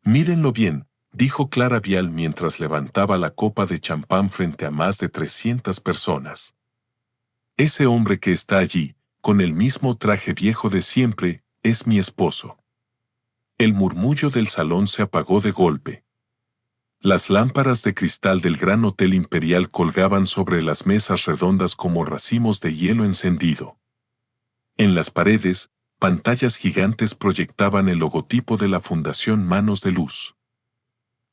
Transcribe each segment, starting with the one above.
Mírenlo bien, dijo Clara Vial mientras levantaba la copa de champán frente a más de 300 personas. Ese hombre que está allí, con el mismo traje viejo de siempre, es mi esposo. El murmullo del salón se apagó de golpe. Las lámparas de cristal del Gran Hotel Imperial colgaban sobre las mesas redondas como racimos de hielo encendido. En las paredes, pantallas gigantes proyectaban el logotipo de la Fundación Manos de Luz.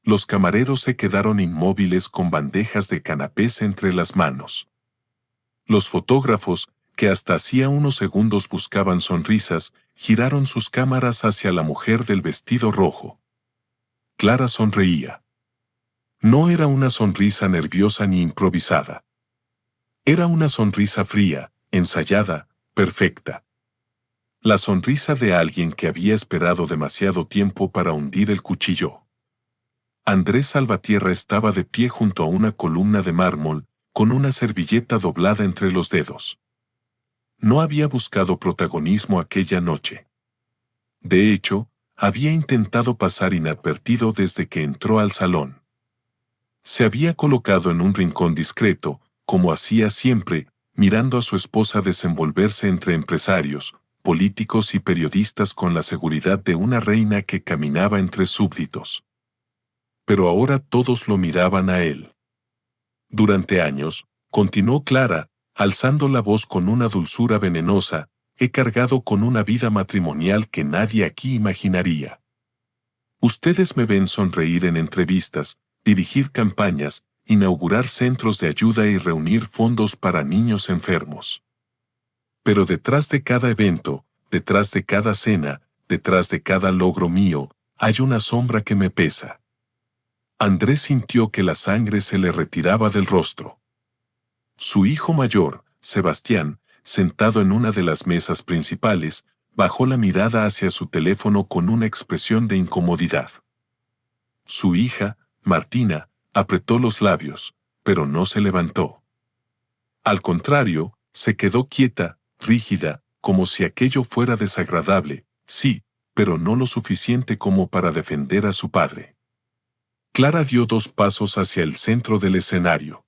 Los camareros se quedaron inmóviles con bandejas de canapés entre las manos. Los fotógrafos, que hasta hacía unos segundos buscaban sonrisas, giraron sus cámaras hacia la mujer del vestido rojo. Clara sonreía. No era una sonrisa nerviosa ni improvisada. Era una sonrisa fría, ensayada, perfecta. La sonrisa de alguien que había esperado demasiado tiempo para hundir el cuchillo. Andrés Salvatierra estaba de pie junto a una columna de mármol, con una servilleta doblada entre los dedos. No había buscado protagonismo aquella noche. De hecho, había intentado pasar inadvertido desde que entró al salón. Se había colocado en un rincón discreto, como hacía siempre, mirando a su esposa desenvolverse entre empresarios, políticos y periodistas con la seguridad de una reina que caminaba entre súbditos. Pero ahora todos lo miraban a él. Durante años, continuó Clara, alzando la voz con una dulzura venenosa, he cargado con una vida matrimonial que nadie aquí imaginaría. Ustedes me ven sonreír en entrevistas, dirigir campañas, inaugurar centros de ayuda y reunir fondos para niños enfermos. Pero detrás de cada evento, detrás de cada cena, detrás de cada logro mío, hay una sombra que me pesa. Andrés sintió que la sangre se le retiraba del rostro. Su hijo mayor, Sebastián, sentado en una de las mesas principales, bajó la mirada hacia su teléfono con una expresión de incomodidad. Su hija, Martina, apretó los labios, pero no se levantó. Al contrario, se quedó quieta, rígida, como si aquello fuera desagradable, sí, pero no lo suficiente como para defender a su padre. Clara dio 2 pasos hacia el centro del escenario.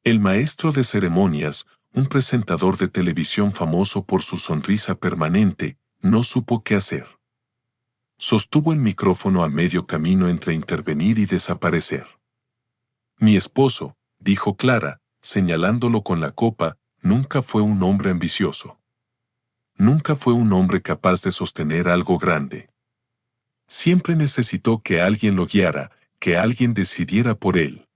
El maestro de ceremonias, un presentador de televisión famoso por su sonrisa permanente, no supo qué hacer. Sostuvo el micrófono a medio camino entre intervenir y desaparecer. Mi esposo, dijo Clara, señalándolo con la copa, nunca fue un hombre ambicioso. Nunca fue un hombre capaz de sostener algo grande. Siempre necesitó que alguien lo guiara, que alguien decidiera por él.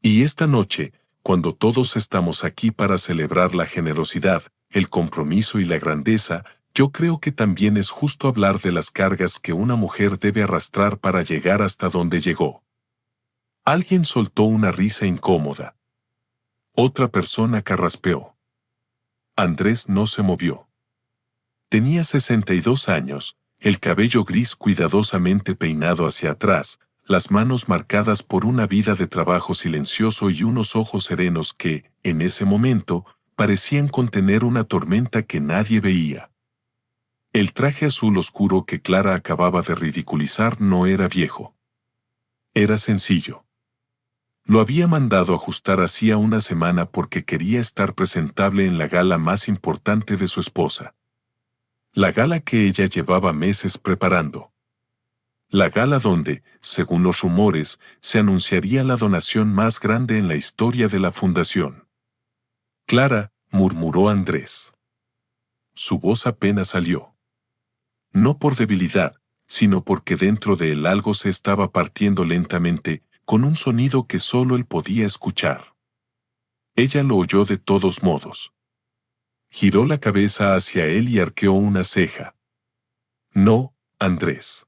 Y esta noche, cuando todos estamos aquí para celebrar la generosidad, el compromiso y la grandeza, yo creo que también es justo hablar de las cargas que una mujer debe arrastrar para llegar hasta donde llegó. Alguien soltó una risa incómoda. Otra persona carraspeó. Andrés no se movió. Tenía 62 años, el cabello gris cuidadosamente peinado hacia atrás, las manos marcadas por una vida de trabajo silencioso y unos ojos serenos que, en ese momento, parecían contener una tormenta que nadie veía. El traje azul oscuro que Clara acababa de ridiculizar no era viejo. Era sencillo. Lo había mandado ajustar hacía una semana porque quería estar presentable en la gala más importante de su esposa. La gala que ella llevaba meses preparando. La gala donde, según los rumores, se anunciaría la donación más grande en la historia de la fundación. Clara, murmuró Andrés. Su voz apenas salió. No por debilidad, sino porque dentro de él algo se estaba partiendo lentamente, con un sonido que solo él podía escuchar. Ella lo oyó de todos modos. Giró la cabeza hacia él y arqueó una ceja. No, Andrés.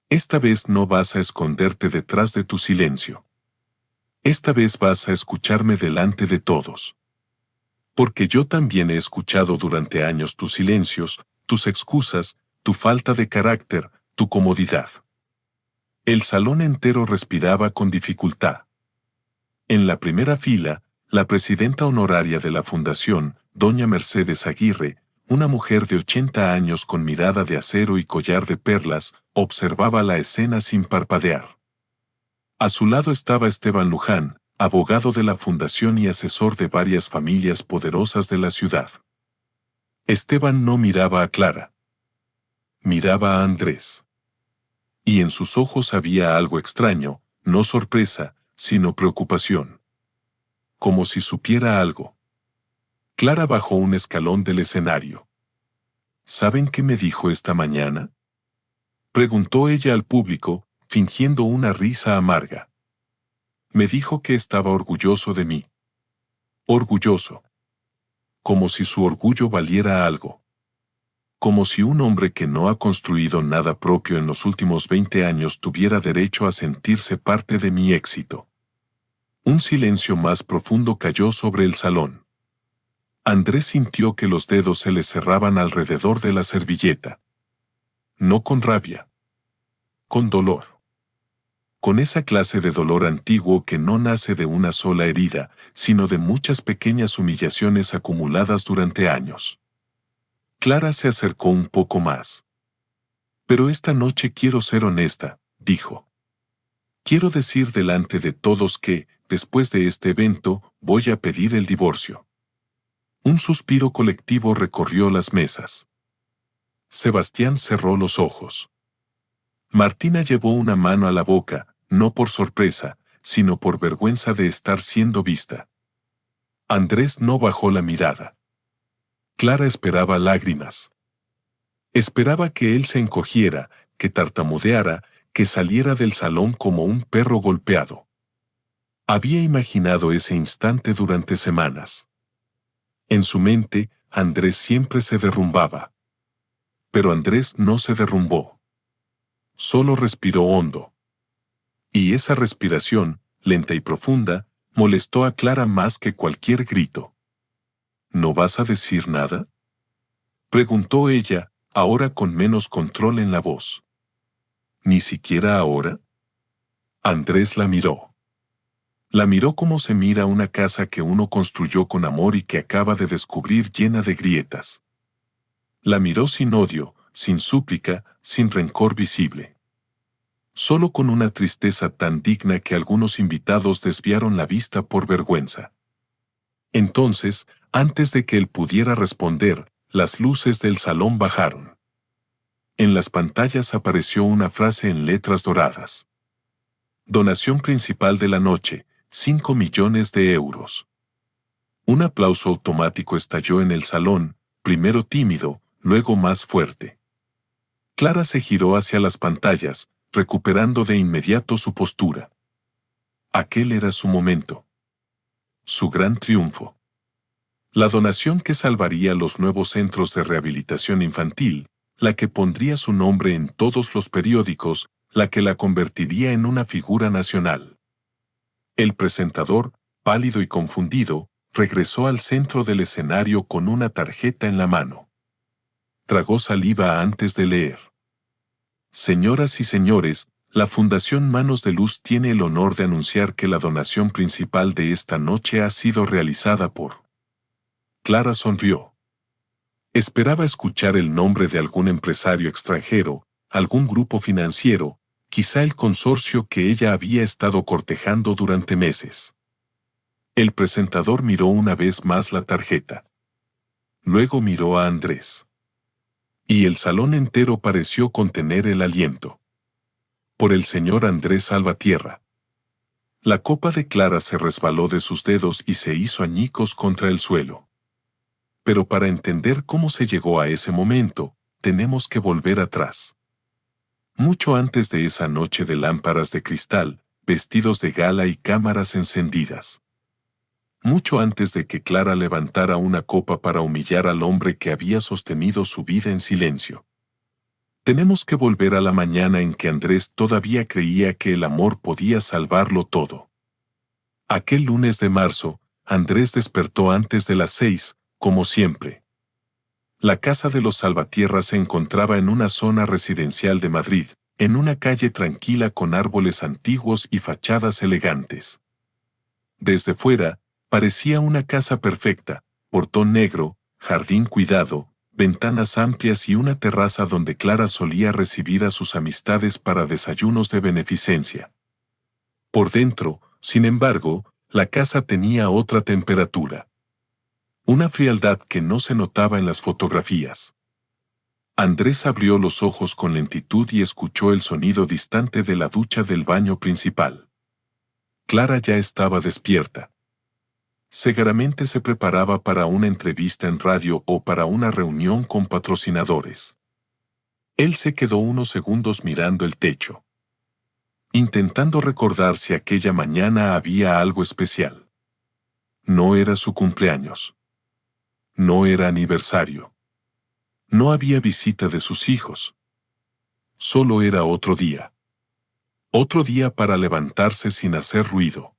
Esta vez no vas a esconderte detrás de tu silencio. Esta vez vas a escucharme delante de todos. Porque yo también he escuchado durante años tus silencios, tus excusas, tu falta de carácter, tu comodidad. El salón entero respiraba con dificultad. En la primera fila, la presidenta honoraria de la fundación, doña Mercedes Aguirre, una mujer de 80 años con mirada de acero y collar de perlas, observaba la escena sin parpadear. A su lado estaba Esteban Luján, abogado de la fundación y asesor de varias familias poderosas de la ciudad. Esteban no miraba a Clara. Miraba a Andrés. Y en sus ojos había algo extraño, no sorpresa, sino preocupación. Como si supiera algo. Clara bajó un escalón del escenario. ¿Saben qué me dijo esta mañana?, preguntó ella al público, fingiendo una risa amarga. Me dijo que estaba orgulloso de mí. Orgulloso. Como si su orgullo valiera algo. Como si un hombre que no ha construido nada propio en los últimos 20 años tuviera derecho a sentirse parte de mi éxito. Un silencio más profundo cayó sobre el salón. Andrés sintió que los dedos se le cerraban alrededor de la servilleta. No con rabia. Con dolor. Con esa clase de dolor antiguo que no nace de una sola herida, sino de muchas pequeñas humillaciones acumuladas durante años. Clara se acercó un poco más. Pero esta noche quiero ser honesta, dijo. Quiero decir delante de todos que, después de este evento, voy a pedir el divorcio. Un suspiro colectivo recorrió las mesas. Sebastián cerró los ojos. Martina llevó una mano a la boca, no por sorpresa, sino por vergüenza de estar siendo vista. Andrés no bajó la mirada. Clara esperaba lágrimas. Esperaba que él se encogiera, que tartamudeara, que saliera del salón como un perro golpeado. Había imaginado ese instante durante semanas. En su mente, Andrés siempre se derrumbaba. Pero Andrés no se derrumbó. Solo respiró hondo. Y esa respiración, lenta y profunda, molestó a Clara más que cualquier grito. ¿No vas a decir nada?, preguntó ella, ahora con menos control en la voz. ¿Ni siquiera ahora? Andrés la miró. La miró como se mira una casa que uno construyó con amor y que acaba de descubrir llena de grietas. La miró sin odio, sin súplica, sin rencor visible. Solo con una tristeza tan digna que algunos invitados desviaron la vista por vergüenza. Entonces, antes de que él pudiera responder, las luces del salón bajaron. En las pantallas apareció una frase en letras doradas. Donación principal de la noche, 5 millones de euros. Un aplauso automático estalló en el salón, primero tímido, luego más fuerte. Clara se giró hacia las pantallas, recuperando de inmediato su postura. Aquel era su momento. Su gran triunfo. La donación que salvaría los nuevos centros de rehabilitación infantil, la que pondría su nombre en todos los periódicos, la que la convertiría en una figura nacional. El presentador, pálido y confundido, regresó al centro del escenario con una tarjeta en la mano. Tragó saliva antes de leer. Señoras y señores, la Fundación Manos de Luz tiene el honor de anunciar que la donación principal de esta noche ha sido realizada por... Clara sonrió. Esperaba escuchar el nombre de algún empresario extranjero, algún grupo financiero, quizá el consorcio que ella había estado cortejando durante meses. El presentador miró una vez más la tarjeta. Luego miró a Andrés. Y el salón entero pareció contener el aliento. Por el señor Andrés Salvatierra. La copa de Clara se resbaló de sus dedos y se hizo añicos contra el suelo. Pero para entender cómo se llegó a ese momento, tenemos que volver atrás. Mucho antes de esa noche de lámparas de cristal, vestidos de gala y cámaras encendidas. Mucho antes de que Clara levantara una copa para humillar al hombre que había sostenido su vida en silencio. Tenemos que volver a la mañana en que Andrés todavía creía que el amor podía salvarlo todo. Aquel lunes de marzo, Andrés despertó antes de las 6, como siempre. La casa de los Salvatierra se encontraba en una zona residencial de Madrid, en una calle tranquila con árboles antiguos y fachadas elegantes. Desde fuera, parecía una casa perfecta, portón negro, jardín cuidado, ventanas amplias y una terraza donde Clara solía recibir a sus amistades para desayunos de beneficencia. Por dentro, sin embargo, la casa tenía otra temperatura. Una frialdad que no se notaba en las fotografías. Andrés abrió los ojos con lentitud y escuchó el sonido distante de la ducha del baño principal. Clara ya estaba despierta. Seguramente se preparaba para una entrevista en radio o para una reunión con patrocinadores. Él se quedó unos segundos mirando el techo, intentando recordar si aquella mañana había algo especial. No era su cumpleaños. No era aniversario. No había visita de sus hijos. Solo era otro día. Otro día para levantarse sin hacer ruido.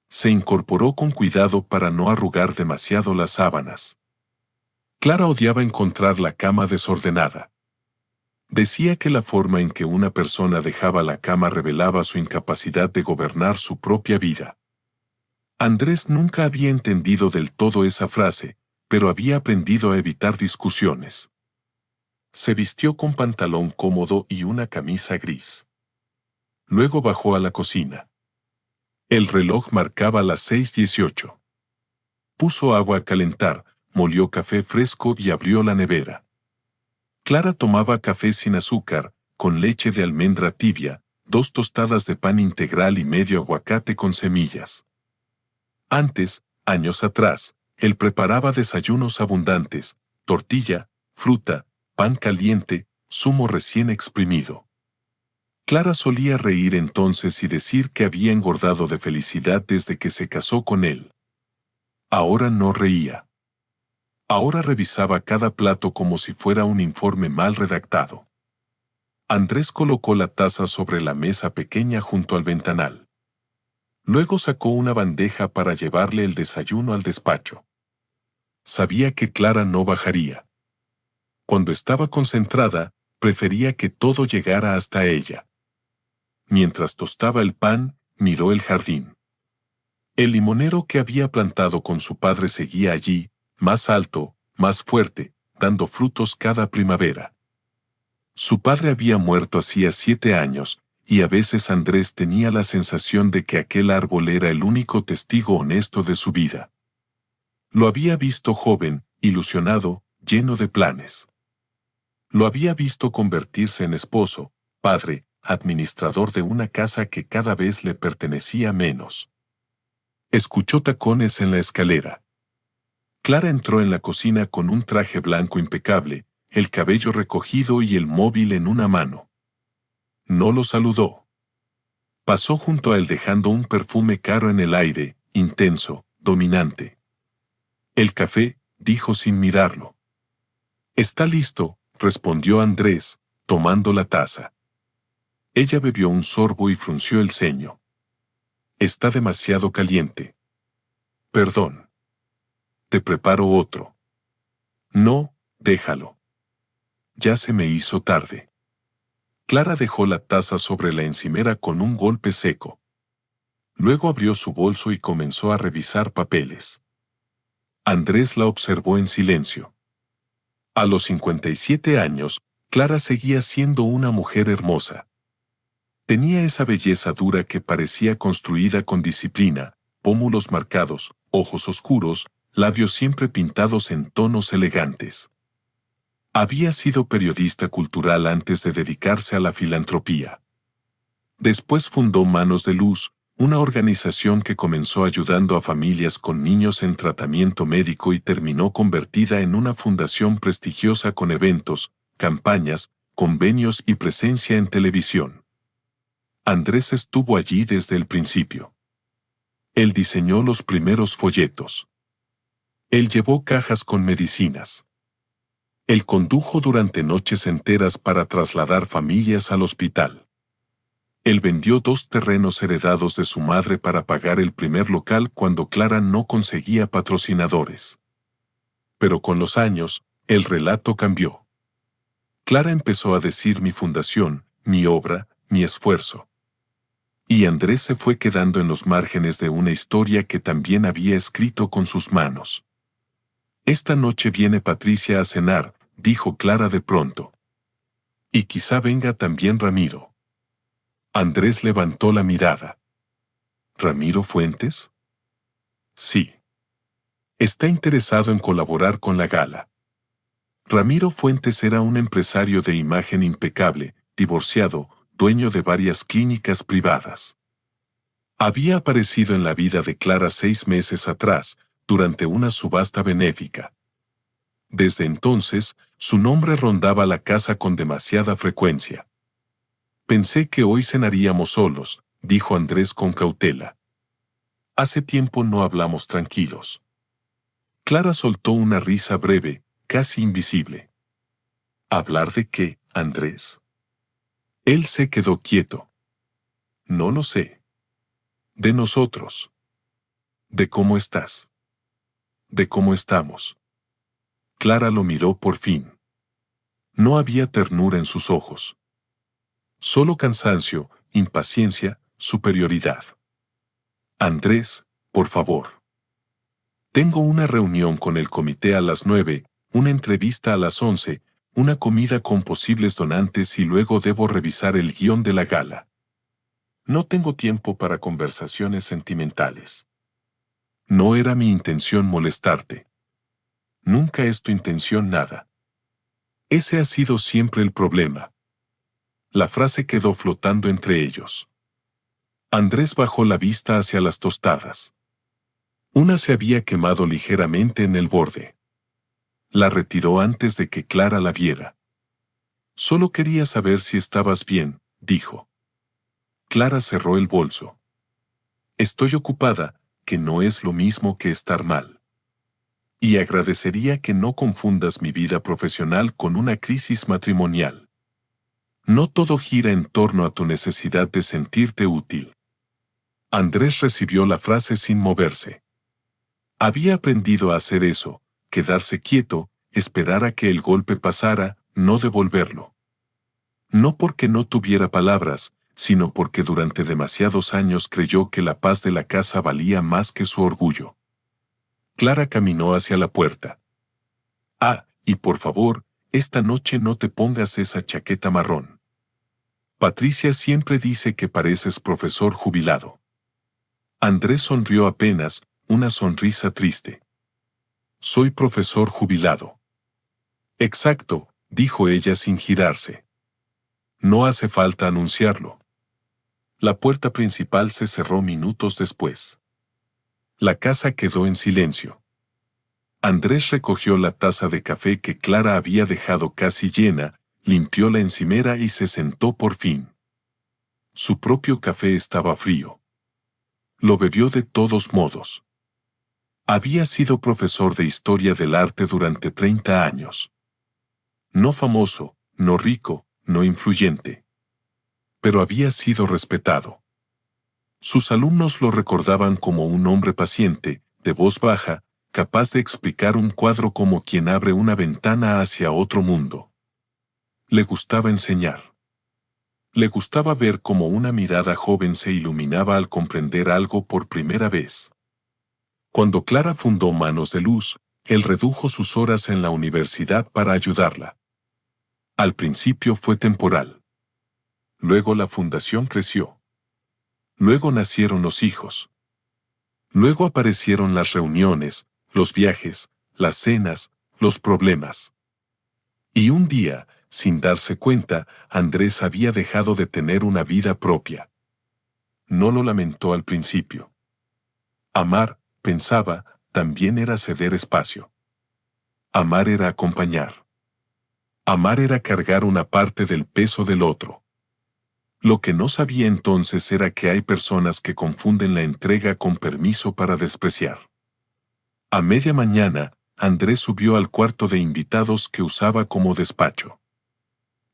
Se incorporó con cuidado para no arrugar demasiado las sábanas. Clara odiaba encontrar la cama desordenada. Decía que la forma en que una persona dejaba la cama revelaba su incapacidad de gobernar su propia vida. Andrés nunca había entendido del todo esa frase, pero había aprendido a evitar discusiones. Se vistió con pantalón cómodo y una camisa gris. Luego bajó a la cocina. El reloj marcaba las 6:18. Puso agua a calentar, molió café fresco y abrió la nevera. Clara tomaba café sin azúcar, con leche de almendra tibia, 2 tostadas de pan integral y medio aguacate con semillas. Antes, años atrás, él preparaba desayunos abundantes, tortilla, fruta, pan caliente, zumo recién exprimido. Clara solía reír entonces y decir que había engordado de felicidad desde que se casó con él. Ahora no reía. Ahora revisaba cada plato como si fuera un informe mal redactado. Andrés colocó la taza sobre la mesa pequeña junto al ventanal. Luego sacó una bandeja para llevarle el desayuno al despacho. Sabía que Clara no bajaría. Cuando estaba concentrada, prefería que todo llegara hasta ella. Mientras tostaba el pan, miró el jardín. El limonero que había plantado con su padre seguía allí, más alto, más fuerte, dando frutos cada primavera. Su padre había muerto hacía 7 años, y a veces Andrés tenía la sensación de que aquel árbol era el único testigo honesto de su vida. Lo había visto joven, ilusionado, lleno de planes. Lo había visto convertirse en esposo, padre, administrador de una casa que cada vez le pertenecía menos. Escuchó tacones en la escalera. Clara entró en la cocina con un traje blanco impecable, el cabello recogido y el móvil en una mano. No lo saludó. Pasó junto a él dejando un perfume caro en el aire, intenso, dominante. «El café», dijo sin mirarlo. «Está listo», respondió Andrés, tomando la taza. Ella bebió un sorbo y frunció el ceño. «Está demasiado caliente». «Perdón. Te preparo otro». «No, déjalo. Ya se me hizo tarde». Clara dejó la taza sobre la encimera con un golpe seco. Luego abrió su bolso y comenzó a revisar papeles. Andrés la observó en silencio. A los 57 años, Clara seguía siendo una mujer hermosa. Tenía esa belleza dura que parecía construida con disciplina, pómulos marcados, ojos oscuros, labios siempre pintados en tonos elegantes. Había sido periodista cultural antes de dedicarse a la filantropía. Después fundó Manos de Luz, una organización que comenzó ayudando a familias con niños en tratamiento médico y terminó convertida en una fundación prestigiosa con eventos, campañas, convenios y presencia en televisión. Andrés estuvo allí desde el principio. Él diseñó los primeros folletos. Él llevó cajas con medicinas. Él condujo durante noches enteras para trasladar familias al hospital. Él vendió 2 terrenos heredados de su madre para pagar el primer local cuando Clara no conseguía patrocinadores. Pero con los años, el relato cambió. Clara empezó a decir mi fundación, mi obra, mi esfuerzo. Y Andrés se fue quedando en los márgenes de una historia que también había escrito con sus manos. Esta noche viene Patricia a cenar, dijo Clara de pronto. Y quizá venga también Ramiro. Andrés levantó la mirada. ¿Ramiro Fuentes? Sí. Está interesado en colaborar con la gala. Ramiro Fuentes era un empresario de imagen impecable, divorciado, dueño de varias clínicas privadas. Había aparecido en la vida de Clara 6 meses atrás, durante una subasta benéfica. Desde entonces, su nombre rondaba la casa con demasiada frecuencia. Pensé que hoy cenaríamos solos, dijo Andrés con cautela. Hace tiempo no hablamos tranquilos. Clara soltó una risa breve, casi invisible. ¿Hablar de qué, Andrés? Él se quedó quieto. No lo sé. De nosotros. De cómo estás. De cómo estamos. Clara lo miró por fin. No había ternura en sus ojos. Solo cansancio, impaciencia, superioridad. Andrés, por favor. Tengo una reunión con el comité a las 9, una entrevista a las 11, una comida con posibles donantes y luego debo revisar el guión de la gala. No tengo tiempo para conversaciones sentimentales. No era mi intención molestarte. Nunca es tu intención nada. Ese ha sido siempre el problema. La frase quedó flotando entre ellos. Andrés bajó la vista hacia las tostadas. Una se había quemado ligeramente en el borde. La retiró antes de que Clara la viera. Solo quería saber si estabas bien, dijo. Clara cerró el bolso. Estoy ocupada, que no es lo mismo que estar mal. Y agradecería que no confundas mi vida profesional con una crisis matrimonial. No todo gira en torno a tu necesidad de sentirte útil. Andrés recibió la frase sin moverse. Había aprendido a hacer eso, quedarse quieto, esperar a que el golpe pasara, no devolverlo. No porque no tuviera palabras, sino porque durante demasiados años creyó que la paz de la casa valía más que su orgullo. Clara caminó hacia la puerta. Ah, y por favor, esta noche no te pongas esa chaqueta marrón. Patricia siempre dice que pareces profesor jubilado. Andrés sonrió apenas, una sonrisa triste. Soy profesor jubilado. Exacto, dijo ella sin girarse. No hace falta anunciarlo. La puerta principal se cerró minutos después. La casa quedó en silencio. Andrés recogió la taza de café que Clara había dejado casi llena, limpió la encimera y se sentó por fin. Su propio café estaba frío. Lo bebió de todos modos. Había sido profesor de historia del arte durante 30 años. No famoso, no rico, no influyente. Pero había sido respetado. Sus alumnos lo recordaban como un hombre paciente, de voz baja, capaz de explicar un cuadro como quien abre una ventana hacia otro mundo. Le gustaba enseñar. Le gustaba ver cómo una mirada joven se iluminaba al comprender algo por primera vez. Cuando Clara fundó Manos de Luz, él redujo sus horas en la universidad para ayudarla. Al principio fue temporal. Luego la fundación creció. Luego nacieron los hijos. Luego aparecieron las reuniones, los viajes, las cenas, los problemas. Y un día, sin darse cuenta, Andrés había dejado de tener una vida propia. No lo lamentó al principio. Amar, pensaba, también era ceder espacio. Amar era acompañar. Amar era cargar una parte del peso del otro. Lo que no sabía entonces era que hay personas que confunden la entrega con permiso para despreciar. A media mañana, Andrés subió al cuarto de invitados que usaba como despacho.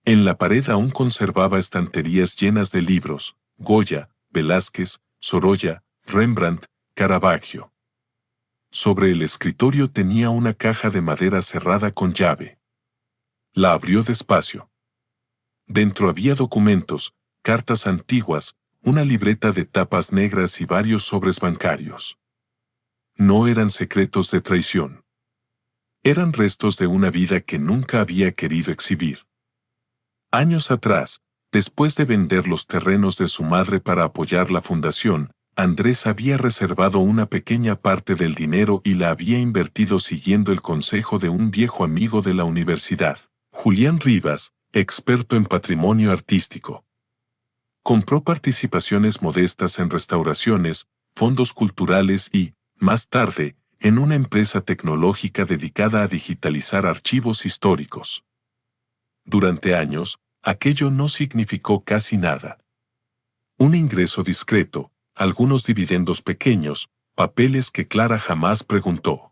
En la pared aún conservaba estanterías llenas de libros, Goya, Velázquez, Sorolla, Rembrandt, Caravaggio. Sobre el escritorio tenía una caja de madera cerrada con llave. La abrió despacio. Dentro había documentos, cartas antiguas, una libreta de tapas negras y varios sobres bancarios. No eran secretos de traición. Eran restos de una vida que nunca había querido exhibir. Años atrás, después de vender los terrenos de su madre para apoyar la fundación, Andrés había reservado una pequeña parte del dinero y la había invertido siguiendo el consejo de un viejo amigo de la universidad, Julián Rivas, experto en patrimonio artístico. Compró participaciones modestas en restauraciones, fondos culturales y, más tarde, en una empresa tecnológica dedicada a digitalizar archivos históricos. Durante años, aquello no significó casi nada. Un ingreso discreto, algunos dividendos pequeños, papeles que Clara jamás preguntó.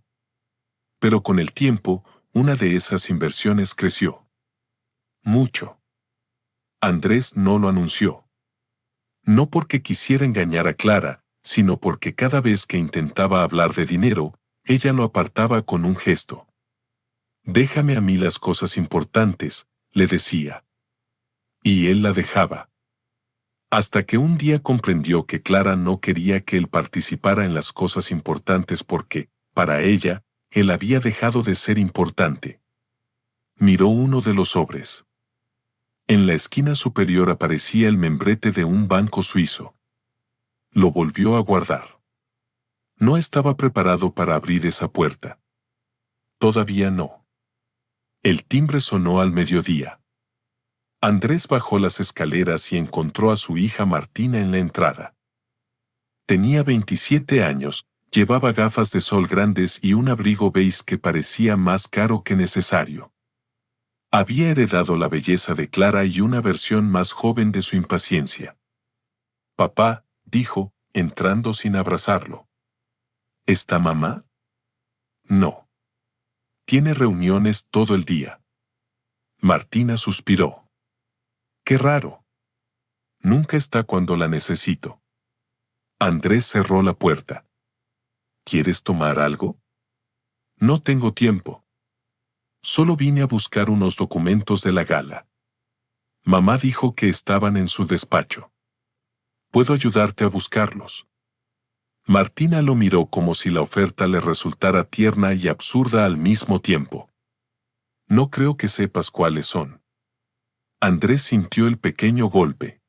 Pero con el tiempo, una de esas inversiones creció. Mucho. Andrés no lo anunció. No porque quisiera engañar a Clara, sino porque cada vez que intentaba hablar de dinero, ella lo apartaba con un gesto. «Déjame a mí las cosas importantes», le decía. Y él la dejaba. Hasta que un día comprendió que Clara no quería que él participara en las cosas importantes porque, para ella, él había dejado de ser importante. Miró uno de los sobres. En la esquina superior aparecía el membrete de un banco suizo. Lo volvió a guardar. No estaba preparado para abrir esa puerta. Todavía no. El timbre sonó al mediodía. Andrés bajó las escaleras y encontró a su hija Martina en la entrada. Tenía 27 años, llevaba gafas de sol grandes y un abrigo beige que parecía más caro que necesario. Había heredado la belleza de Clara y una versión más joven de su impaciencia. «Papá», dijo, entrando sin abrazarlo. ¿Está mamá? No. Tiene reuniones todo el día. Martina suspiró. Qué raro. Nunca está cuando la necesito. Andrés cerró la puerta. ¿Quieres tomar algo? No tengo tiempo. Solo vine a buscar unos documentos de la gala. Mamá dijo que estaban en su despacho. ¿Puedo ayudarte a buscarlos? Martina lo miró como si la oferta le resultara tierna y absurda al mismo tiempo. No creo que sepas cuáles son. Andrés sintió el pequeño golpe.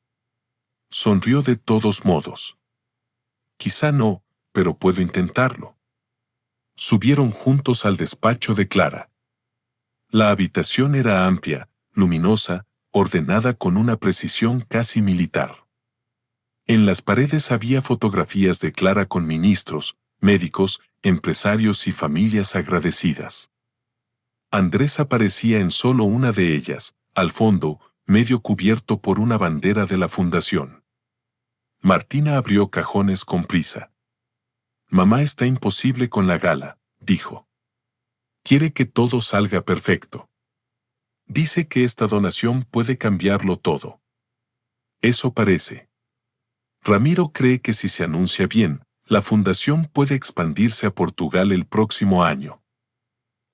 Sonrió de todos modos. Quizá no, pero puedo intentarlo. Subieron juntos al despacho de Clara. La habitación era amplia, luminosa, ordenada con una precisión casi militar. En las paredes había fotografías de Clara con ministros, médicos, empresarios y familias agradecidas. Andrés aparecía en solo una de ellas, al fondo, medio cubierto por una bandera de la fundación. Martina abrió cajones con prisa. «Mamá está imposible con la gala», dijo. «Quiere que todo salga perfecto. Dice que esta donación puede cambiarlo todo. Eso parece. Ramiro cree que si se anuncia bien, la fundación puede expandirse a Portugal el próximo año».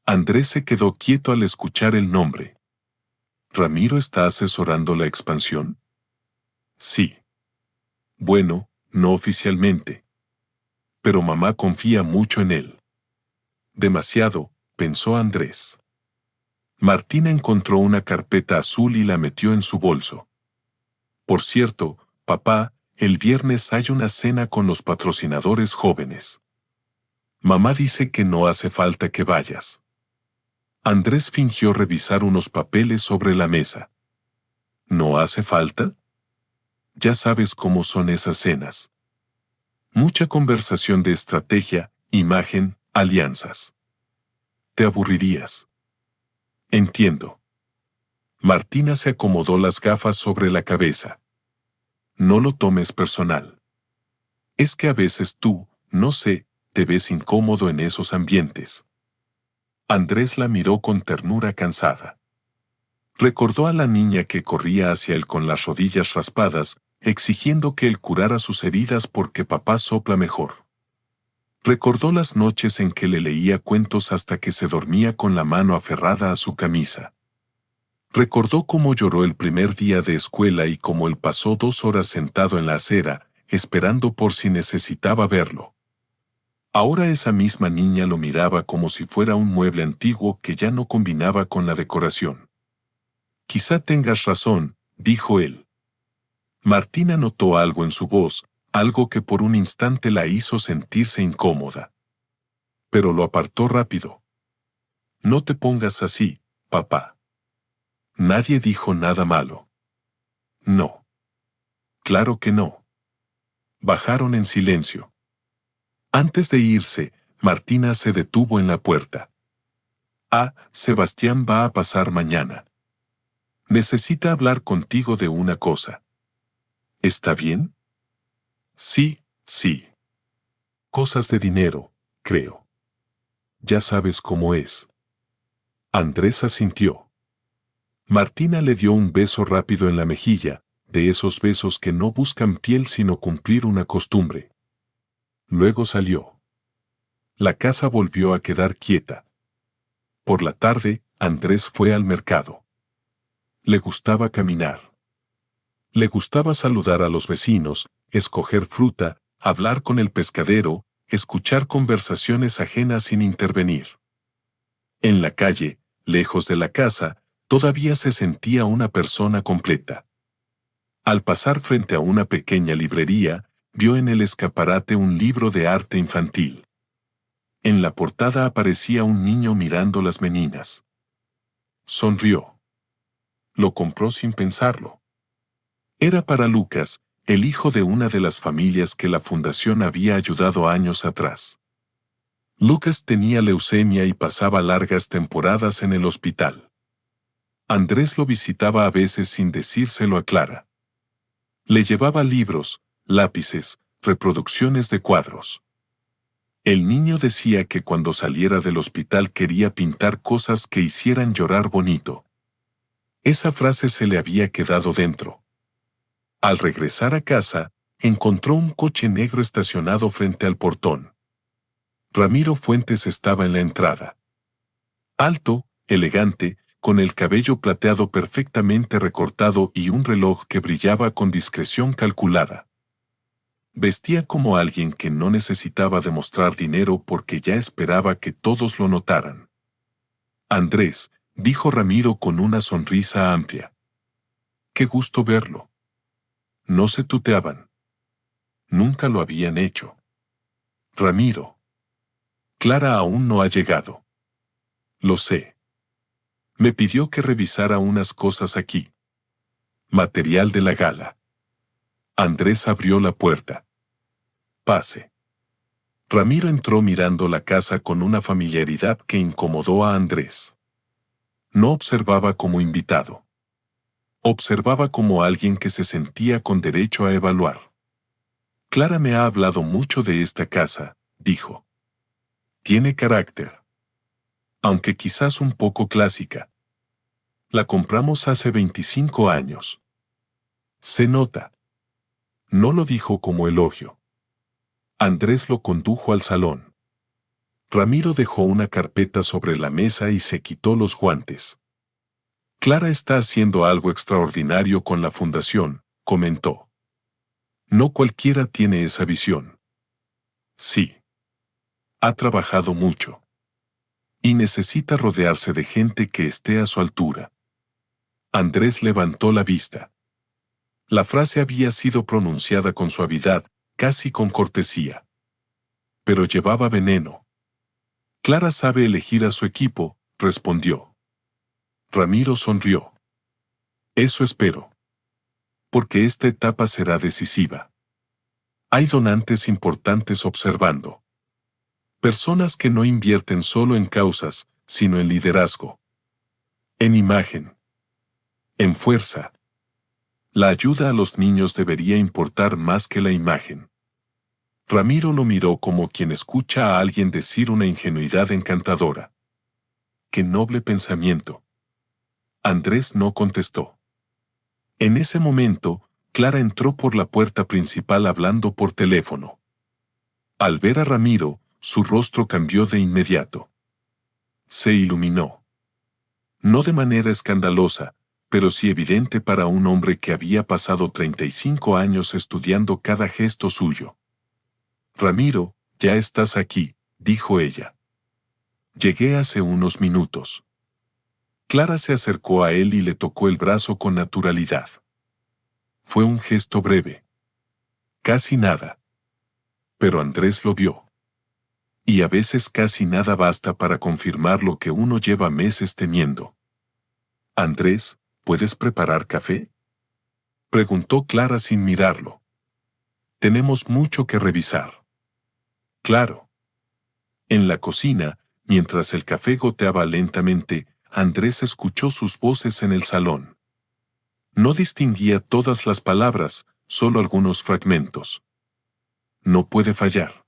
Andrés se quedó quieto al escuchar el nombre. ¿Ramiro está asesorando la expansión? Sí. Bueno, no oficialmente. Pero mamá confía mucho en él. Demasiado, pensó Andrés. Martina encontró una carpeta azul y la metió en su bolso. Por cierto, papá, el viernes hay una cena con los patrocinadores jóvenes. Mamá dice que no hace falta que vayas. Andrés fingió revisar unos papeles sobre la mesa. ¿No hace falta? Ya sabes cómo son esas cenas. Mucha conversación de estrategia, imagen, alianzas. Te aburrirías. Entiendo. Martina se acomodó las gafas sobre la cabeza. No lo tomes personal. Es que a veces tú, no sé, te ves incómodo en esos ambientes. Andrés la miró con ternura cansada. Recordó a la niña que corría hacia él con las rodillas raspadas, exigiendo que él curara sus heridas porque papá sopla mejor. Recordó las noches en que le leía cuentos hasta que se dormía con la mano aferrada a su camisa. Recordó cómo lloró el primer día de escuela y cómo él pasó 2 horas sentado en la acera, esperando por si necesitaba verlo. Ahora esa misma niña lo miraba como si fuera un mueble antiguo que ya no combinaba con la decoración. Quizá tengas razón, dijo él. Martina notó algo en su voz, algo que por un instante la hizo sentirse incómoda. Pero lo apartó rápido. No te pongas así, papá. Nadie dijo nada malo. No. Claro que no. Bajaron en silencio. Antes de irse, Martina se detuvo en la puerta. Sebastián va a pasar mañana. Necesita hablar contigo de una cosa. ¿Está bien? Sí, sí. Cosas de dinero, creo. Ya sabes cómo es. Andrés asintió. Martina le dio un beso rápido en la mejilla, de esos besos que no buscan piel sino cumplir una costumbre. Luego salió. La casa volvió a quedar quieta. Por la tarde, Andrés fue al mercado. Le gustaba caminar. Le gustaba saludar a los vecinos, escoger fruta, hablar con el pescadero, escuchar conversaciones ajenas sin intervenir. En la calle, lejos de la casa, todavía se sentía una persona completa. Al pasar frente a una pequeña librería, vio en el escaparate un libro de arte infantil. En la portada aparecía un niño mirando las meninas. Sonrió. Lo compró sin pensarlo. Era para Lucas, el hijo de una de las familias que la fundación había ayudado años atrás. Lucas tenía leucemia y pasaba largas temporadas en el hospital. Andrés lo visitaba a veces sin decírselo a Clara. Le llevaba libros, lápices, reproducciones de cuadros. El niño decía que cuando saliera del hospital quería pintar cosas que hicieran llorar bonito. Esa frase se le había quedado dentro. Al regresar a casa, encontró un coche negro estacionado frente al portón. Ramiro Fuentes estaba en la entrada. Alto, elegante, con el cabello plateado perfectamente recortado y un reloj que brillaba con discreción calculada. Vestía como alguien que no necesitaba demostrar dinero porque ya esperaba que todos lo notaran. Andrés, dijo Ramiro con una sonrisa amplia. Qué gusto verlo. No se tuteaban. Nunca lo habían hecho. Ramiro. Clara aún no ha llegado. Lo sé. Me pidió que revisara unas cosas aquí. Material de la gala. Andrés abrió la puerta. Pase. Ramiro entró mirando la casa con una familiaridad que incomodó a Andrés. No observaba como invitado. Observaba como alguien que se sentía con derecho a evaluar. Clara me ha hablado mucho de esta casa, dijo. Tiene carácter. Aunque quizás un poco clásica. La compramos hace 25 años. Se nota. No lo dijo como elogio. Andrés lo condujo al salón. Ramiro dejó una carpeta sobre la mesa y se quitó los guantes. Clara está haciendo algo extraordinario con la fundación, comentó. No cualquiera tiene esa visión. Sí. Ha trabajado mucho. Y necesita rodearse de gente que esté a su altura. Andrés levantó la vista. La frase había sido pronunciada con suavidad, casi con cortesía. Pero llevaba veneno. Clara sabe elegir a su equipo, respondió. Ramiro sonrió. Eso espero. Porque esta etapa será decisiva. Hay donantes importantes observando. Personas que no invierten solo en causas, sino en liderazgo. En imagen. En fuerza. La ayuda a los niños debería importar más que la imagen. Ramiro lo miró como quien escucha a alguien decir una ingenuidad encantadora. ¡Qué noble pensamiento! Andrés no contestó. En ese momento, Clara entró por la puerta principal hablando por teléfono. Al ver a Ramiro, su rostro cambió de inmediato. Se iluminó. No de manera escandalosa, pero sí evidente para un hombre que había pasado 35 años estudiando cada gesto suyo. Ramiro, Ya estás aquí, dijo ella. Llegué hace unos minutos. Clara se acercó a él y le tocó el brazo con naturalidad. Fue un gesto breve. Casi nada. Pero Andrés lo vio. Y a veces casi nada basta para confirmar lo que uno lleva meses temiendo. Andrés, ¿puedes preparar café? Preguntó Clara sin mirarlo. Tenemos mucho que revisar. Claro. En la cocina, mientras el café goteaba lentamente, Andrés escuchó sus voces en el salón. No distinguía todas las palabras, solo algunos fragmentos. No puede fallar.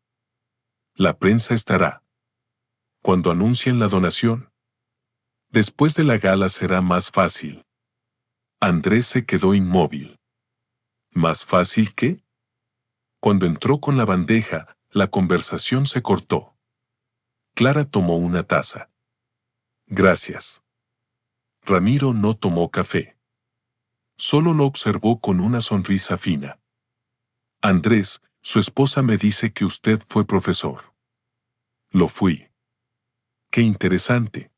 La prensa estará. Cuando anuncien la donación. Después de la gala será más fácil. Andrés se quedó inmóvil. ¿Más fácil qué? Cuando entró con la bandeja, la conversación se cortó. Clara tomó una taza. Gracias. Ramiro no tomó café. Solo lo observó con una sonrisa fina. Andrés, su esposa me dice que usted fue profesor. Lo fui. Qué interesante.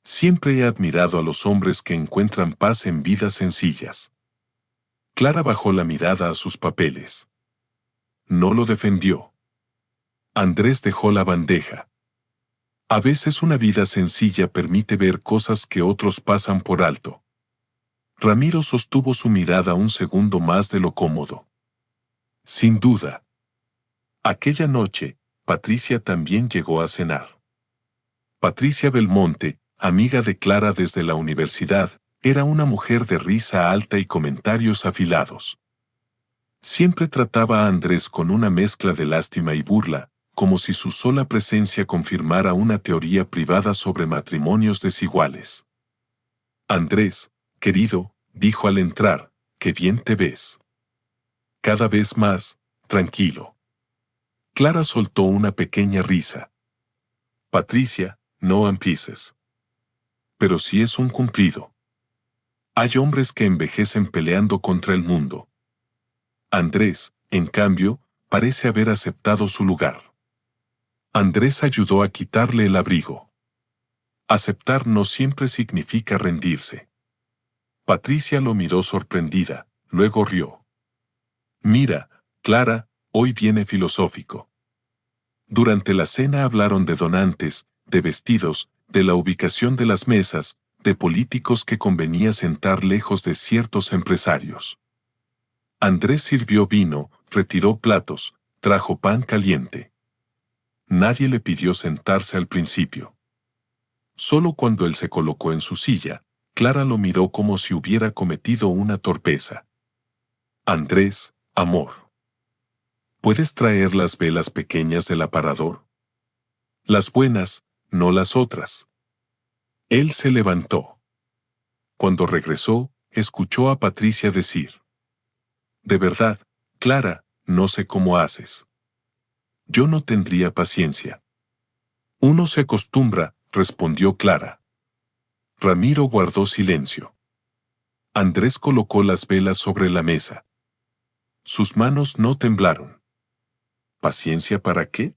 Siempre he admirado a los hombres que encuentran paz en vidas sencillas. Clara bajó la mirada a sus papeles. No lo defendió. Andrés dejó la bandeja. A veces una vida sencilla permite ver cosas que otros pasan por alto. Ramiro sostuvo su mirada un segundo más de lo cómodo. Sin duda. Aquella noche, Patricia también llegó a cenar. Patricia Belmonte, amiga de Clara desde la universidad, era una mujer de risa alta y comentarios afilados. Siempre trataba a Andrés con una mezcla de lástima y burla, como si su sola presencia confirmara una teoría privada sobre matrimonios desiguales. Andrés, querido, dijo al entrar, qué bien te ves. Cada vez más, tranquilo. Clara soltó una pequeña risa. Patricia, no empieces. Pero sí es un cumplido. Hay hombres que envejecen peleando contra el mundo. Andrés, en cambio, parece haber aceptado su lugar. Andrés ayudó a quitarle el abrigo. Aceptar no siempre significa rendirse. Patricia lo miró sorprendida, luego rió. Mira, Clara, hoy viene filosófico. Durante la cena hablaron de donantes, de vestidos, de la ubicación de las mesas, de políticos que convenía sentar lejos de ciertos empresarios. Andrés sirvió vino, retiró platos, trajo pan caliente. Nadie le pidió sentarse al principio. Solo cuando él se colocó en su silla, Clara lo miró como si hubiera cometido una torpeza. Andrés, amor. ¿Puedes traer las velas pequeñas del aparador? Las buenas, no las otras. Él se levantó. Cuando regresó, escuchó a Patricia decir: de verdad, Clara, no sé cómo haces. Yo no tendría paciencia. Uno se acostumbra, respondió Clara. Ramiro guardó silencio. Andrés colocó las velas sobre la mesa. Sus manos no temblaron. ¿Paciencia para qué?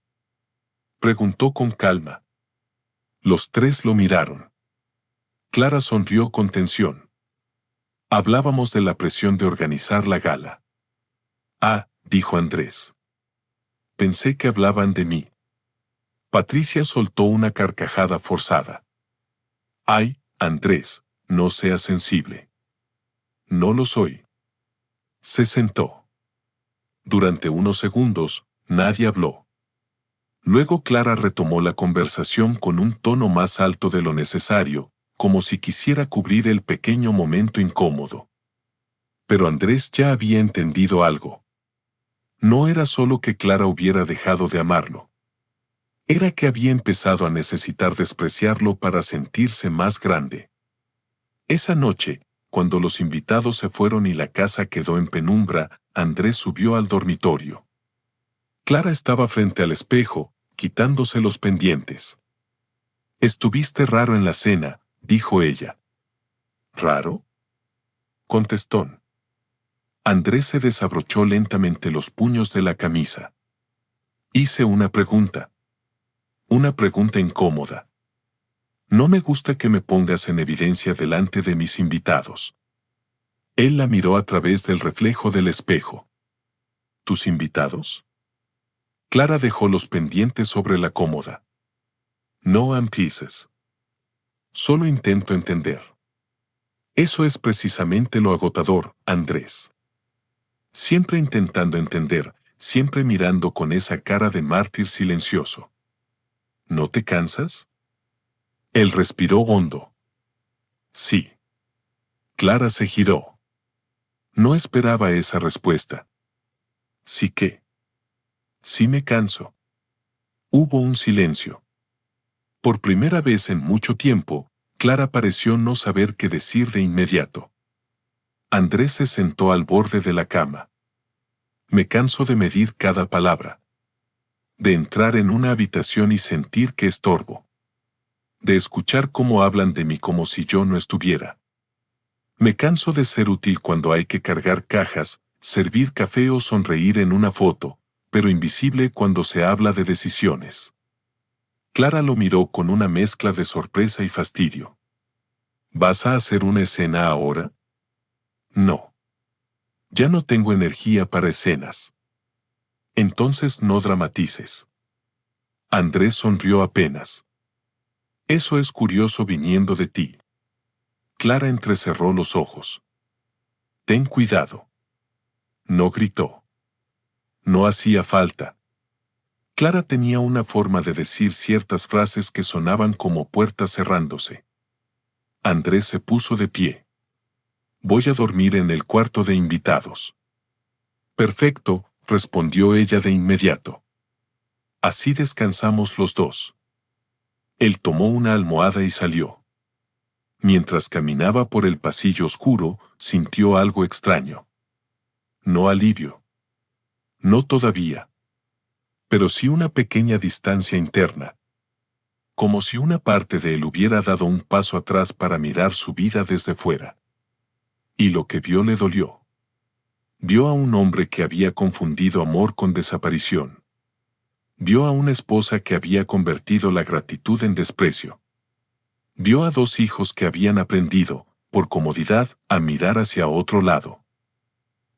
Preguntó con calma. Los tres lo miraron. Clara sonrió con tensión. Hablábamos de la presión de organizar la gala. Ah, dijo Andrés. Pensé que hablaban de mí. Patricia soltó una carcajada forzada. Ay, Andrés, no seas sensible. No lo soy. Se sentó. Durante unos segundos, nadie habló. Luego Clara retomó la conversación con un tono más alto de lo necesario, como si quisiera cubrir el pequeño momento incómodo. Pero Andrés ya había entendido algo. No era solo que Clara hubiera dejado de amarlo. Era que había empezado a necesitar despreciarlo para sentirse más grande. Esa noche, cuando los invitados se fueron y la casa quedó en penumbra, Andrés subió al dormitorio. Clara estaba frente al espejo, quitándose los pendientes. Estuviste raro en la cena, dijo ella. ¿Raro? Contestó. Andrés se desabrochó lentamente los puños de la camisa. Hice una pregunta. Una pregunta incómoda. No me gusta que me pongas en evidencia delante de mis invitados. Él la miró a través del reflejo del espejo. ¿Tus invitados? Clara dejó los pendientes sobre la cómoda. No empieces. Solo intento entender. Eso es precisamente lo agotador, Andrés. Siempre intentando entender, siempre mirando con esa cara de mártir silencioso. ¿No te cansas? Él respiró hondo. Sí. Clara se giró. No esperaba esa respuesta. ¿Sí qué? Sí me canso. Hubo un silencio. Por primera vez en mucho tiempo, Clara pareció no saber qué decir de inmediato. Andrés se sentó al borde de la cama. Me canso de medir cada palabra. De entrar en una habitación y sentir que estorbo. De escuchar cómo hablan de mí como si yo no estuviera. Me canso de ser útil cuando hay que cargar cajas, servir café o sonreír en una foto, pero invisible cuando se habla de decisiones. Clara lo miró con una mezcla de sorpresa y fastidio. ¿Vas a hacer una escena ahora? No. Ya no tengo energía para escenas. Entonces no dramatices. Andrés sonrió apenas. Eso es curioso viniendo de ti. Clara entrecerró los ojos. Ten cuidado. No gritó. No hacía falta. Clara tenía una forma de decir ciertas frases que sonaban como puertas cerrándose. Andrés se puso de pie. Voy a dormir en el cuarto de invitados. Perfecto, respondió ella de inmediato. Así descansamos los dos. Él tomó una almohada y salió. Mientras caminaba por el pasillo oscuro, sintió algo extraño. No alivio. No todavía. Pero sí una pequeña distancia interna. Como si una parte de él hubiera dado un paso atrás para mirar su vida desde fuera. Y lo que vio le dolió. Vio a un hombre que había confundido amor con desaparición. Vio a una esposa que había convertido la gratitud en desprecio. Vio a dos hijos que habían aprendido, por comodidad, a mirar hacia otro lado.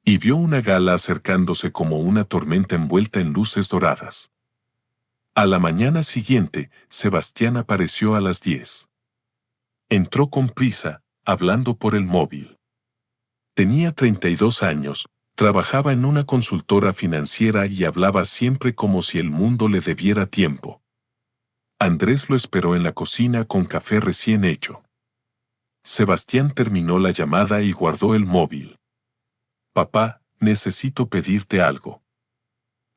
Y vio una gala acercándose como una tormenta envuelta en luces doradas. A la mañana siguiente, Sebastián apareció a las 10. Entró con prisa, hablando por el móvil. Tenía 32 años, trabajaba en una consultora financiera y hablaba siempre como si el mundo le debiera tiempo. Andrés lo esperó en la cocina con café recién hecho. Sebastián terminó la llamada y guardó el móvil. Papá, necesito pedirte algo.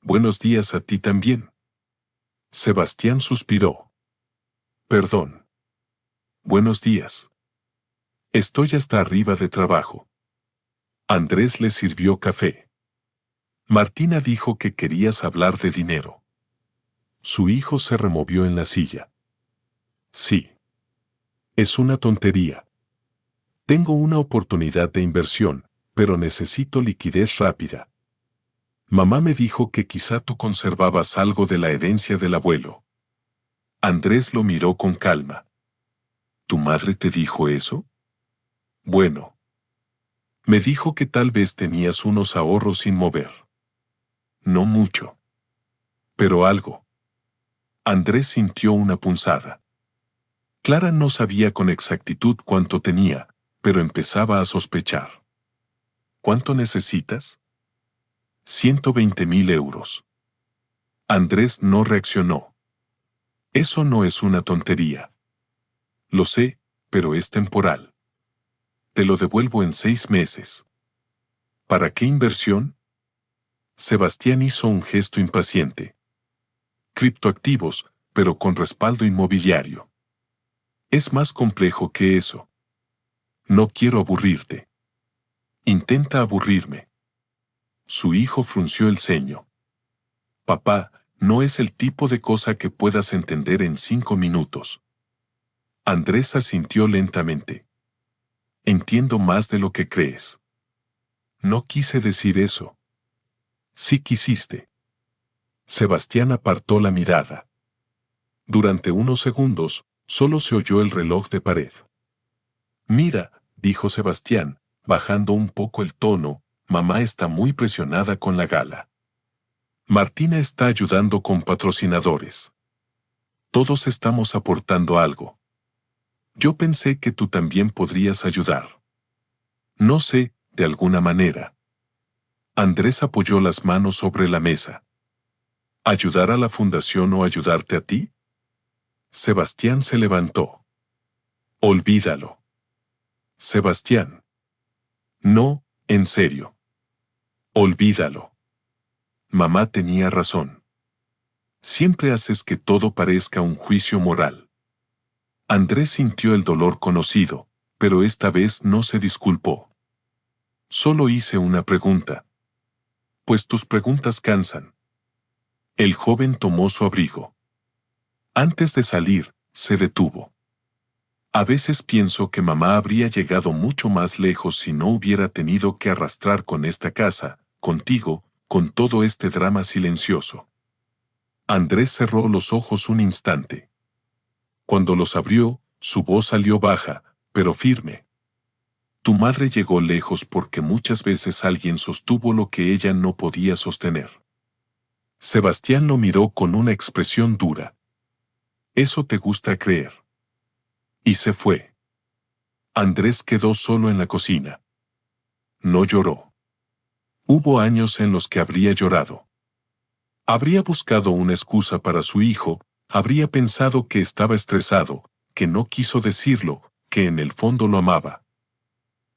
Buenos días a ti también. Sebastián suspiró. Perdón. Buenos días. Estoy hasta arriba de trabajo. Andrés le sirvió café. Martina dijo que querías hablar de dinero. Su hijo se removió en la silla. Sí. Es una tontería. Tengo una oportunidad de inversión, pero necesito liquidez rápida. Mamá me dijo que quizá tú conservabas algo de la herencia del abuelo. Andrés lo miró con calma. ¿Tu madre te dijo eso? Bueno. Me dijo que tal vez tenías unos ahorros sin mover. No mucho. Pero algo. Andrés sintió una punzada. Clara no sabía con exactitud cuánto tenía, pero empezaba a sospechar. ¿Cuánto necesitas? 120.000 euros. Andrés no reaccionó. Eso no es una tontería. Lo sé, pero es temporal. Te lo devuelvo en 6 meses. ¿Para qué inversión? Sebastián hizo un gesto impaciente. Criptoactivos, pero con respaldo inmobiliario. Es más complejo que eso. No quiero aburrirte. Intenta aburrirme. Su hijo frunció el ceño. Papá, no es el tipo de cosa que puedas entender en 5 minutos. Andrés asintió lentamente. Entiendo más de lo que crees. No quise decir eso. Sí quisiste. Sebastián apartó la mirada. Durante unos segundos, solo se oyó el reloj de pared. Mira, dijo Sebastián, bajando un poco el tono, mamá está muy presionada con la gala. Martina está ayudando con patrocinadores. Todos estamos aportando algo. Yo pensé que tú también podrías ayudar. No sé, de alguna manera. Andrés apoyó las manos sobre la mesa. ¿Ayudar a la fundación o ayudarte a ti? Sebastián se levantó. Olvídalo. Sebastián. No, en serio. Olvídalo. Mamá tenía razón. Siempre haces que todo parezca un juicio moral. Andrés sintió el dolor conocido, pero esta vez no se disculpó. Solo hice una pregunta. Pues tus preguntas cansan. El joven tomó su abrigo. Antes de salir, se detuvo. A veces pienso que mamá habría llegado mucho más lejos si no hubiera tenido que arrastrar con esta casa, contigo, con todo este drama silencioso. Andrés cerró los ojos un instante. Cuando los abrió, su voz salió baja, pero firme. Tu madre llegó lejos porque muchas veces alguien sostuvo lo que ella no podía sostener. Sebastián lo miró con una expresión dura. Eso te gusta creer. Y se fue. Andrés quedó solo en la cocina. No lloró. Hubo años en los que habría llorado. Habría buscado una excusa para su hijo, habría pensado que estaba estresado, que no quiso decirlo, que en el fondo lo amaba.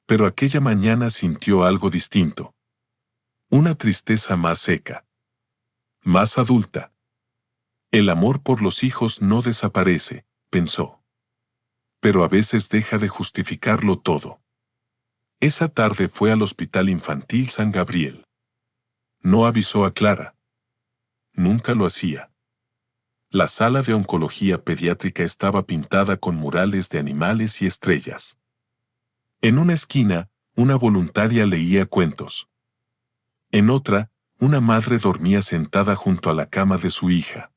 Pero aquella mañana sintió algo distinto. Una tristeza más seca. Más adulta. El amor por los hijos no desaparece, pensó. Pero a veces deja de justificarlo todo. Esa tarde fue al Hospital Infantil San Gabriel. No avisó a Clara. Nunca lo hacía. La sala de oncología pediátrica estaba pintada con murales de animales y estrellas. En una esquina, una voluntaria leía cuentos. En otra, una madre dormía sentada junto a la cama de su hija.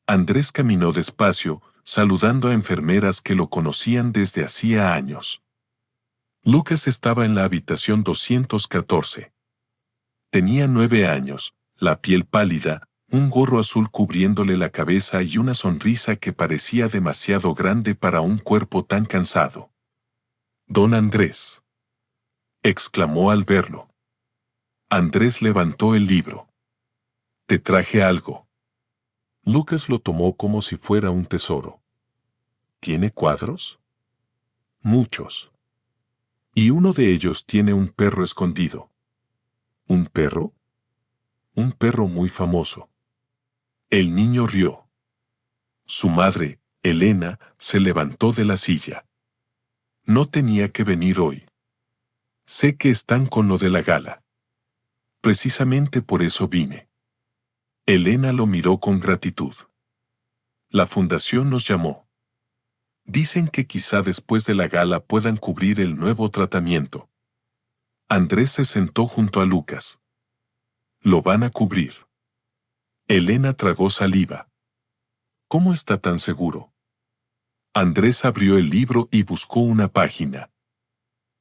Andrés caminó despacio, saludando a enfermeras que lo conocían desde hacía años. Lucas estaba en la habitación 214. Tenía 9 años, la piel pálida, un gorro azul cubriéndole la cabeza y una sonrisa que parecía demasiado grande para un cuerpo tan cansado. «Don Andrés», exclamó al verlo. Andrés levantó el libro. «Te traje algo». Lucas lo tomó como si fuera un tesoro. «¿Tiene cuadros?» «Muchos. Y uno de ellos tiene un perro escondido». «¿Un perro?» «Un perro muy famoso». El niño rió. Su madre, Elena, se levantó de la silla. «No tenía que venir hoy. Sé que están con lo de la gala. Precisamente por eso vine». Elena lo miró con gratitud. «La fundación nos llamó. Dicen que quizá después de la gala puedan cubrir el nuevo tratamiento». Andrés se sentó junto a Lucas. «Lo van a cubrir». Elena tragó saliva. «¿Cómo está tan seguro?» Andrés abrió el libro y buscó una página.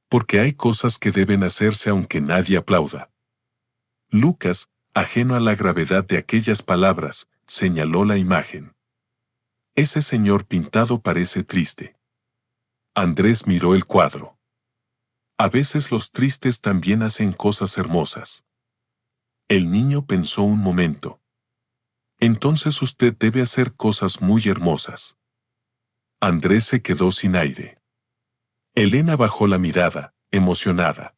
«Porque hay cosas que deben hacerse aunque nadie aplauda». Lucas, ajeno a la gravedad de aquellas palabras, señaló la imagen. «Ese señor pintado parece triste». Andrés miró el cuadro. «A veces los tristes también hacen cosas hermosas». El niño pensó un momento. «Entonces usted debe hacer cosas muy hermosas». Andrés se quedó sin aire. Elena bajó la mirada, emocionada.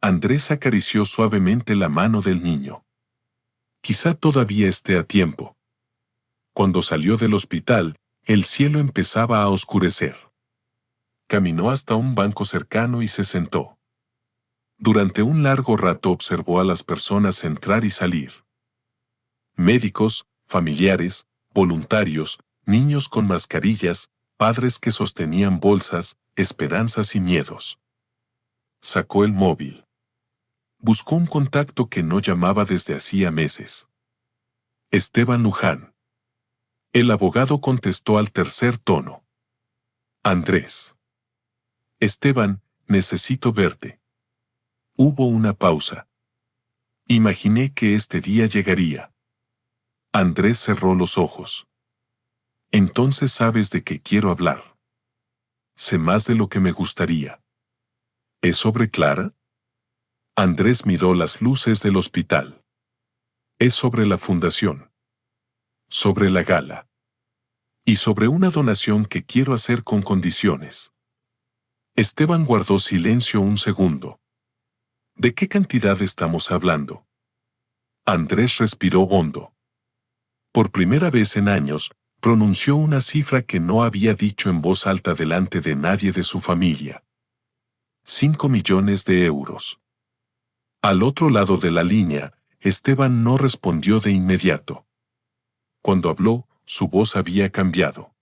Andrés acarició suavemente la mano del niño. «Quizá todavía esté a tiempo». Cuando salió del hospital, el cielo empezaba a oscurecer. Caminó hasta un banco cercano y se sentó. Durante un largo rato observó a las personas entrar y salir. Médicos, familiares, voluntarios, niños con mascarillas, padres que sostenían bolsas, esperanzas y miedos. Sacó el móvil. Buscó un contacto que no llamaba desde hacía meses. Esteban Luján. El abogado contestó al tercer tono. Andrés. Esteban, necesito verte. Hubo una pausa. Imaginé que este día llegaría. Andrés cerró los ojos. Entonces sabes de qué quiero hablar. Sé más de lo que me gustaría. ¿Es sobre Clara? Andrés miró las luces del hospital. Es sobre la fundación. Sobre la gala. Y sobre una donación que quiero hacer con condiciones. Esteban guardó silencio un segundo. ¿De qué cantidad estamos hablando? Andrés respiró hondo. Por primera vez en años, pronunció una cifra que no había dicho en voz alta delante de nadie de su familia. 5 millones de euros. Al otro lado de la línea, Esteban no respondió de inmediato. Cuando habló, su voz había cambiado.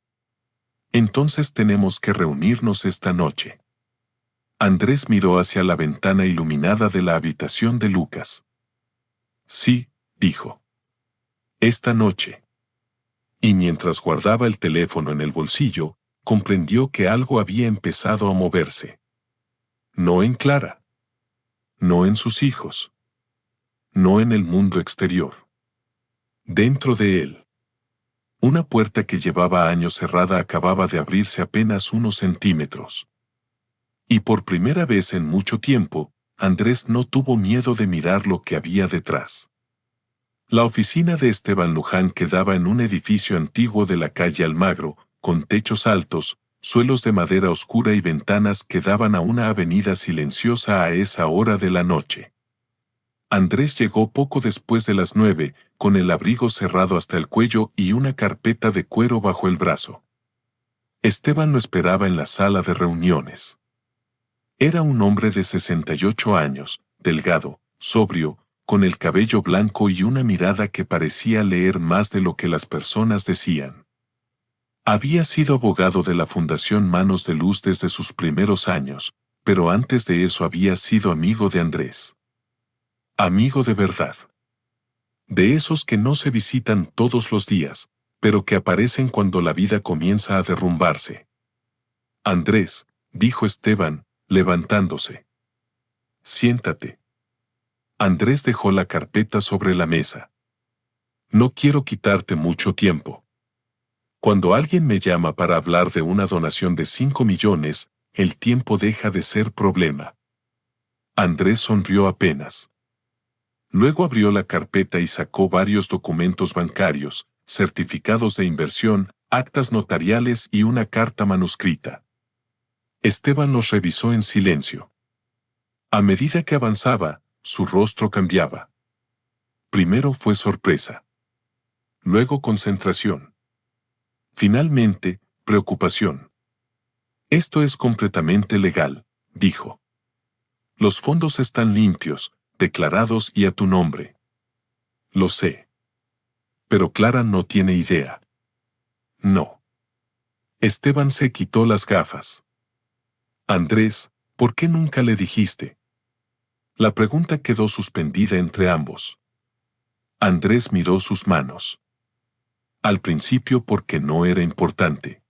Entonces tenemos que reunirnos esta noche. Andrés miró hacia la ventana iluminada de la habitación de Lucas. Sí, dijo. Esta noche. Y mientras guardaba el teléfono en el bolsillo, comprendió que algo había empezado a moverse. No en Clara. No en sus hijos. No en el mundo exterior. Dentro de él. Una puerta que llevaba años cerrada acababa de abrirse apenas unos centímetros. Y por primera vez en mucho tiempo, Andrés no tuvo miedo de mirar lo que había detrás. La oficina de Esteban Luján quedaba en un edificio antiguo de la calle Almagro, con techos altos, suelos de madera oscura y ventanas que daban a una avenida silenciosa a esa hora de la noche. Andrés llegó poco después de las 9, con el abrigo cerrado hasta el cuello y una carpeta de cuero bajo el brazo. Esteban lo esperaba en la sala de reuniones. Era un hombre de 68 años, delgado, sobrio, con el cabello blanco y una mirada que parecía leer más de lo que las personas decían. Había sido abogado de la Fundación Manos de Luz desde sus primeros años, pero antes de eso había sido amigo de Andrés. Amigo de verdad. De esos que no se visitan todos los días, pero que aparecen cuando la vida comienza a derrumbarse. Andrés, dijo Esteban, levantándose. Siéntate. Andrés dejó la carpeta sobre la mesa. No quiero quitarte mucho tiempo. Cuando alguien me llama para hablar de una donación de 5 millones, el tiempo deja de ser problema. Andrés sonrió apenas. Luego abrió la carpeta y sacó varios documentos bancarios, certificados de inversión, actas notariales y una carta manuscrita. Esteban los revisó en silencio. A medida que avanzaba, su rostro cambiaba. Primero fue sorpresa. Luego concentración. Finalmente, preocupación. Esto es completamente legal, dijo. Los fondos están limpios, declarados y a tu nombre. Lo sé. Pero Clara no tiene idea. No. Esteban se quitó las gafas. Andrés, ¿por qué nunca le dijiste? La pregunta quedó suspendida entre ambos. Andrés miró sus manos. Al principio porque no era importante.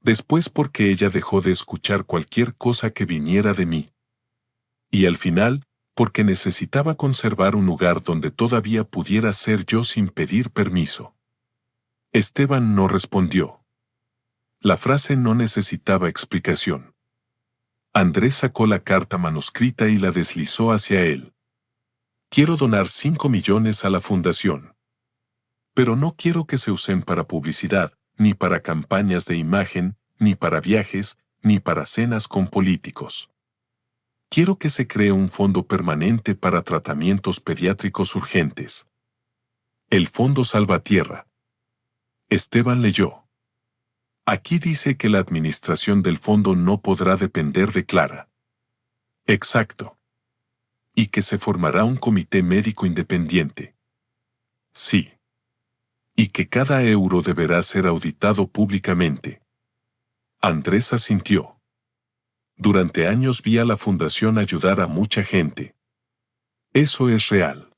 Después porque ella dejó de escuchar cualquier cosa que viniera de mí. Y al final, porque necesitaba conservar un lugar donde todavía pudiera ser yo sin pedir permiso. Esteban no respondió. La frase no necesitaba explicación. Andrés sacó la carta manuscrita y la deslizó hacia él. Quiero donar 5 millones a la fundación. Pero no quiero que se usen para publicidad, ni para campañas de imagen, ni para viajes, ni para cenas con políticos. Quiero que se cree un fondo permanente para tratamientos pediátricos urgentes. El Fondo Salvatierra. Esteban leyó. Aquí dice que la administración del fondo no podrá depender de Clara. Exacto. Y que se formará un comité médico independiente. Sí. Y que cada euro deberá ser auditado públicamente. Andrés asintió. Durante años vi a la fundación ayudar a mucha gente. Eso es real.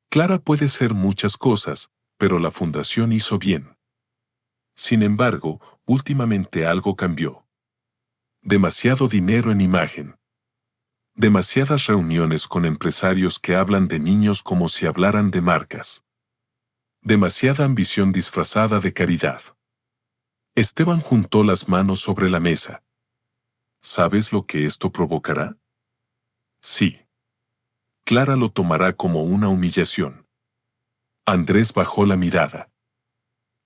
Clara puede ser muchas cosas, pero la fundación hizo bien. Sin embargo, últimamente algo cambió. Demasiado dinero en imagen. Demasiadas reuniones con empresarios que hablan de niños como si hablaran de marcas. Demasiada ambición disfrazada de caridad. Esteban juntó las manos sobre la mesa. ¿Sabes lo que esto provocará? Sí. Clara lo tomará como una humillación. Andrés bajó la mirada.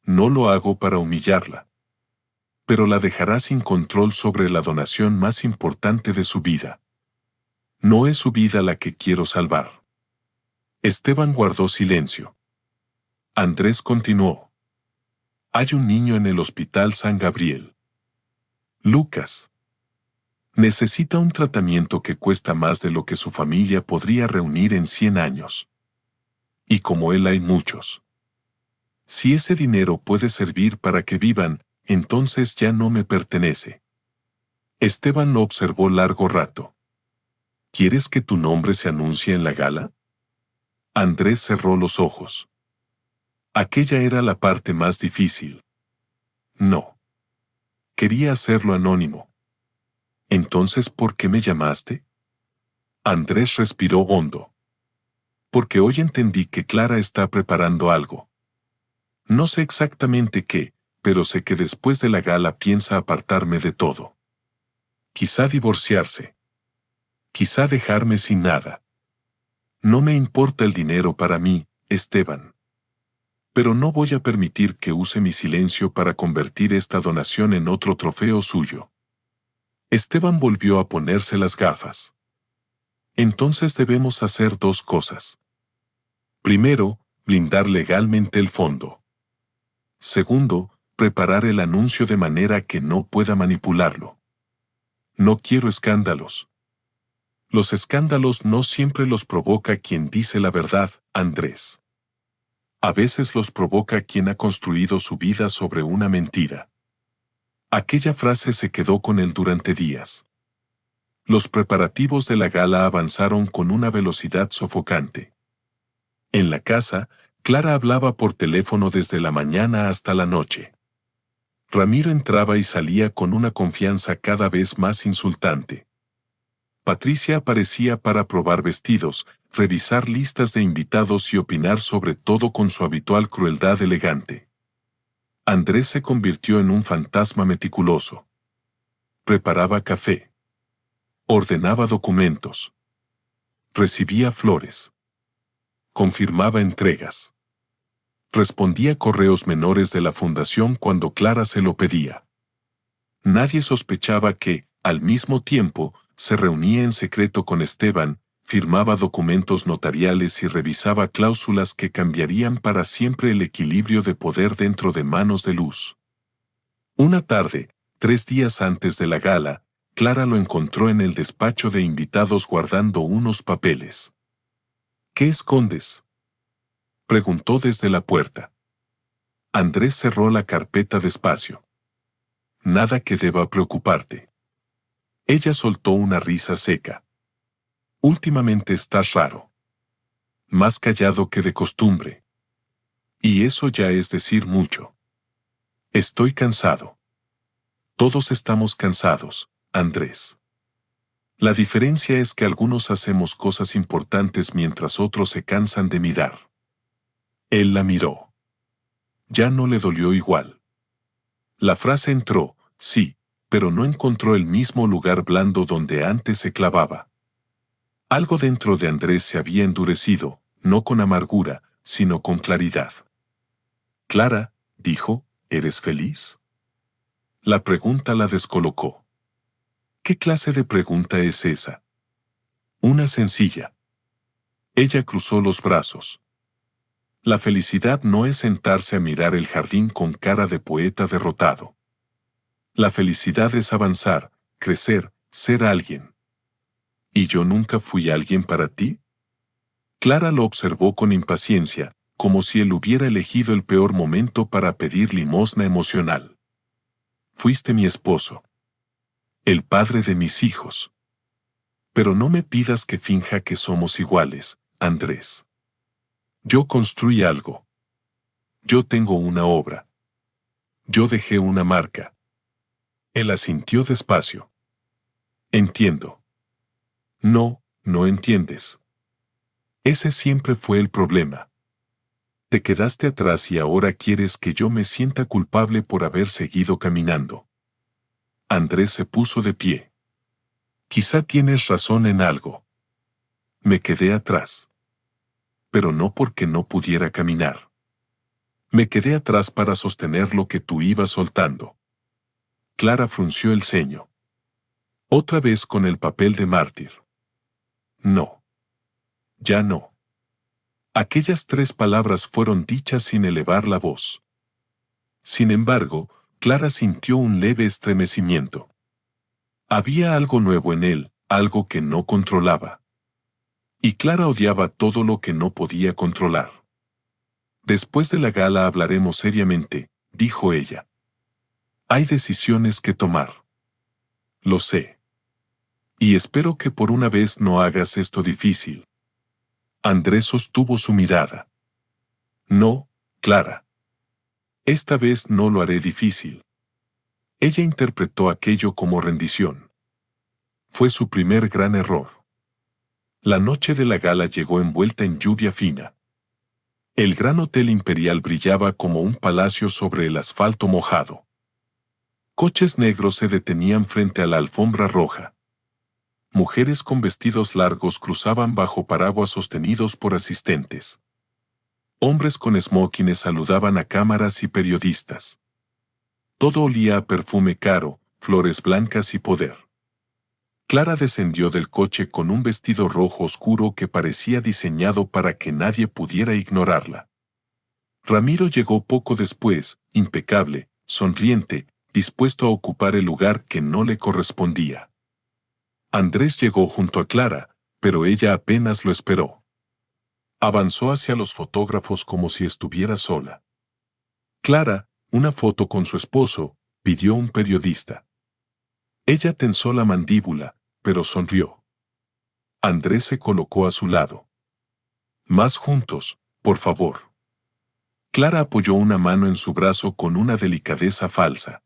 No lo hago para humillarla. Pero la dejará sin control sobre la donación más importante de su vida. No es su vida la que quiero salvar. Esteban guardó silencio. Andrés continuó. Hay un niño en el Hospital San Gabriel. Lucas. Necesita un tratamiento que cuesta más de lo que su familia podría reunir en 100 años. Y como él hay muchos. Si ese dinero puede servir para que vivan, entonces ya no me pertenece. Esteban lo observó largo rato. ¿Quieres que tu nombre se anuncie en la gala? Andrés cerró los ojos. Aquella era la parte más difícil. No. Quería hacerlo anónimo. Entonces, ¿por qué me llamaste? Andrés respiró hondo. Porque hoy entendí que Clara está preparando algo. No sé exactamente qué, pero sé que después de la gala piensa apartarme de todo. Quizá divorciarse. Quizá dejarme sin nada. No me importa el dinero para mí, Esteban. Pero no voy a permitir que use mi silencio para convertir esta donación en otro trofeo suyo. Esteban volvió a ponerse las gafas. Entonces debemos hacer dos cosas. Primero, blindar legalmente el fondo. Segundo, preparar el anuncio de manera que no pueda manipularlo. No quiero escándalos. Los escándalos no siempre los provoca quien dice la verdad, Andrés. A veces los provoca quien ha construido su vida sobre una mentira. Aquella frase se quedó con él durante días. Los preparativos de la gala avanzaron con una velocidad sofocante. En la casa, Clara hablaba por teléfono desde la mañana hasta la noche. Ramiro entraba y salía con una confianza cada vez más insultante. Patricia aparecía para probar vestidos, revisar listas de invitados y opinar sobre todo con su habitual crueldad elegante. Andrés se convirtió en un fantasma meticuloso. Preparaba café. Ordenaba documentos. Recibía flores. Confirmaba entregas. Respondía correos menores de la fundación cuando Clara se lo pedía. Nadie sospechaba que, al mismo tiempo, se reunía en secreto con Esteban, firmaba documentos notariales y revisaba cláusulas que cambiarían para siempre el equilibrio de poder dentro de Manos de Luz. Una tarde, 3 días antes de la gala, Clara lo encontró en el despacho de invitados guardando unos papeles. ¿Qué escondes?, preguntó desde la puerta. Andrés cerró la carpeta despacio. Nada que deba preocuparte. Ella soltó una risa seca. Últimamente estás raro. Más callado que de costumbre. Y eso ya es decir mucho. Estoy cansado. Todos estamos cansados, Andrés. La diferencia es que algunos hacemos cosas importantes mientras otros se cansan de mirar. Él la miró. Ya no le dolió igual. La frase entró, sí, pero no encontró el mismo lugar blando donde antes se clavaba. Algo dentro de Andrés se había endurecido, no con amargura, sino con claridad. Clara, dijo, ¿eres feliz? La pregunta la descolocó. ¿Qué clase de pregunta es esa? Una sencilla. Ella cruzó los brazos. La felicidad no es sentarse a mirar el jardín con cara de poeta derrotado. La felicidad es avanzar, crecer, ser alguien. ¿Y yo nunca fui alguien para ti? Clara lo observó con impaciencia, como si él hubiera elegido el peor momento para pedir limosna emocional. Fuiste mi esposo. El padre de mis hijos. Pero no me pidas que finja que somos iguales, Andrés. Yo construí algo. Yo tengo una obra. Yo dejé una marca. Él asintió despacio. Entiendo. No, no entiendes. Ese siempre fue el problema. Te quedaste atrás y ahora quieres que yo me sienta culpable por haber seguido caminando. Andrés se puso de pie. Quizá tienes razón en algo. Me quedé atrás. Pero no porque no pudiera caminar. Me quedé atrás para sostener lo que tú ibas soltando. Clara frunció el ceño. Otra vez con el papel de mártir. No. Ya no. Aquellas 3 palabras fueron dichas sin elevar la voz. Sin embargo, Clara sintió un leve estremecimiento. Había algo nuevo en él, algo que no controlaba. Y Clara odiaba todo lo que no podía controlar. Después de la gala hablaremos seriamente, dijo ella. Hay decisiones que tomar. Lo sé. Y espero que por una vez no hagas esto difícil. Andrés sostuvo su mirada. No, Clara. Esta vez no lo haré difícil. Ella interpretó aquello como rendición. Fue su primer gran error. La noche de la gala llegó envuelta en lluvia fina. El gran hotel imperial brillaba como un palacio sobre el asfalto mojado. Coches negros se detenían frente a la alfombra roja. Mujeres con vestidos largos cruzaban bajo paraguas sostenidos por asistentes. Hombres con smokines saludaban a cámaras y periodistas. Todo olía a perfume caro, flores blancas y poder. Clara descendió del coche con un vestido rojo oscuro que parecía diseñado para que nadie pudiera ignorarla. Ramiro llegó poco después, impecable, sonriente, dispuesto a ocupar el lugar que no le correspondía. Andrés llegó junto a Clara, pero ella apenas lo esperó. Avanzó hacia los fotógrafos como si estuviera sola. Clara, una foto con su esposo, pidió un periodista. Ella tensó la mandíbula, pero sonrió. Andrés se colocó a su lado. Más juntos, por favor. Clara apoyó una mano en su brazo con una delicadeza falsa.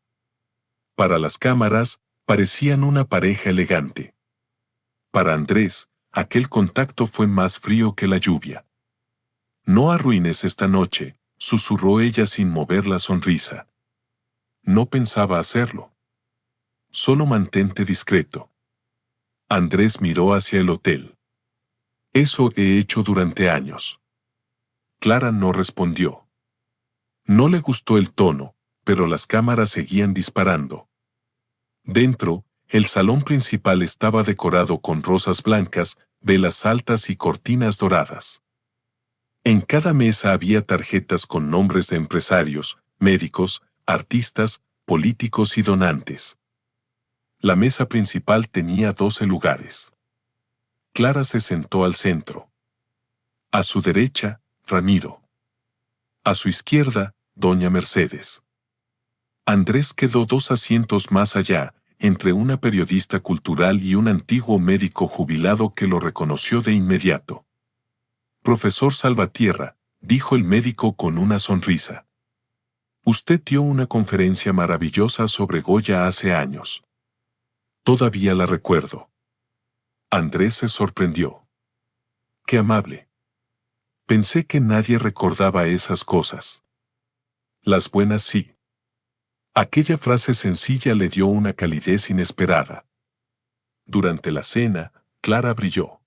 Para las cámaras, parecían una pareja elegante. Para Andrés, aquel contacto fue más frío que la lluvia. No arruines esta noche, susurró ella sin mover la sonrisa. No pensaba hacerlo. Solo mantente discreto. Andrés miró hacia el hotel. Eso he hecho durante años. Clara no respondió. No le gustó el tono, pero las cámaras seguían disparando. Dentro, el salón principal estaba decorado con rosas blancas, velas altas y cortinas doradas. En cada mesa había tarjetas con nombres de empresarios, médicos, artistas, políticos y donantes. La mesa principal tenía 12 lugares. Clara se sentó al centro. A su derecha, Ramiro. A su izquierda, doña Mercedes. Andrés quedó 2 asientos más allá, entre una periodista cultural y un antiguo médico jubilado que lo reconoció de inmediato. Profesor Salvatierra, dijo el médico con una sonrisa. Usted dio una conferencia maravillosa sobre Goya hace años. Todavía la recuerdo. Andrés se sorprendió. Qué amable. Pensé que nadie recordaba esas cosas. Las buenas sí. Aquella frase sencilla le dio una calidez inesperada. Durante la cena, Clara brilló.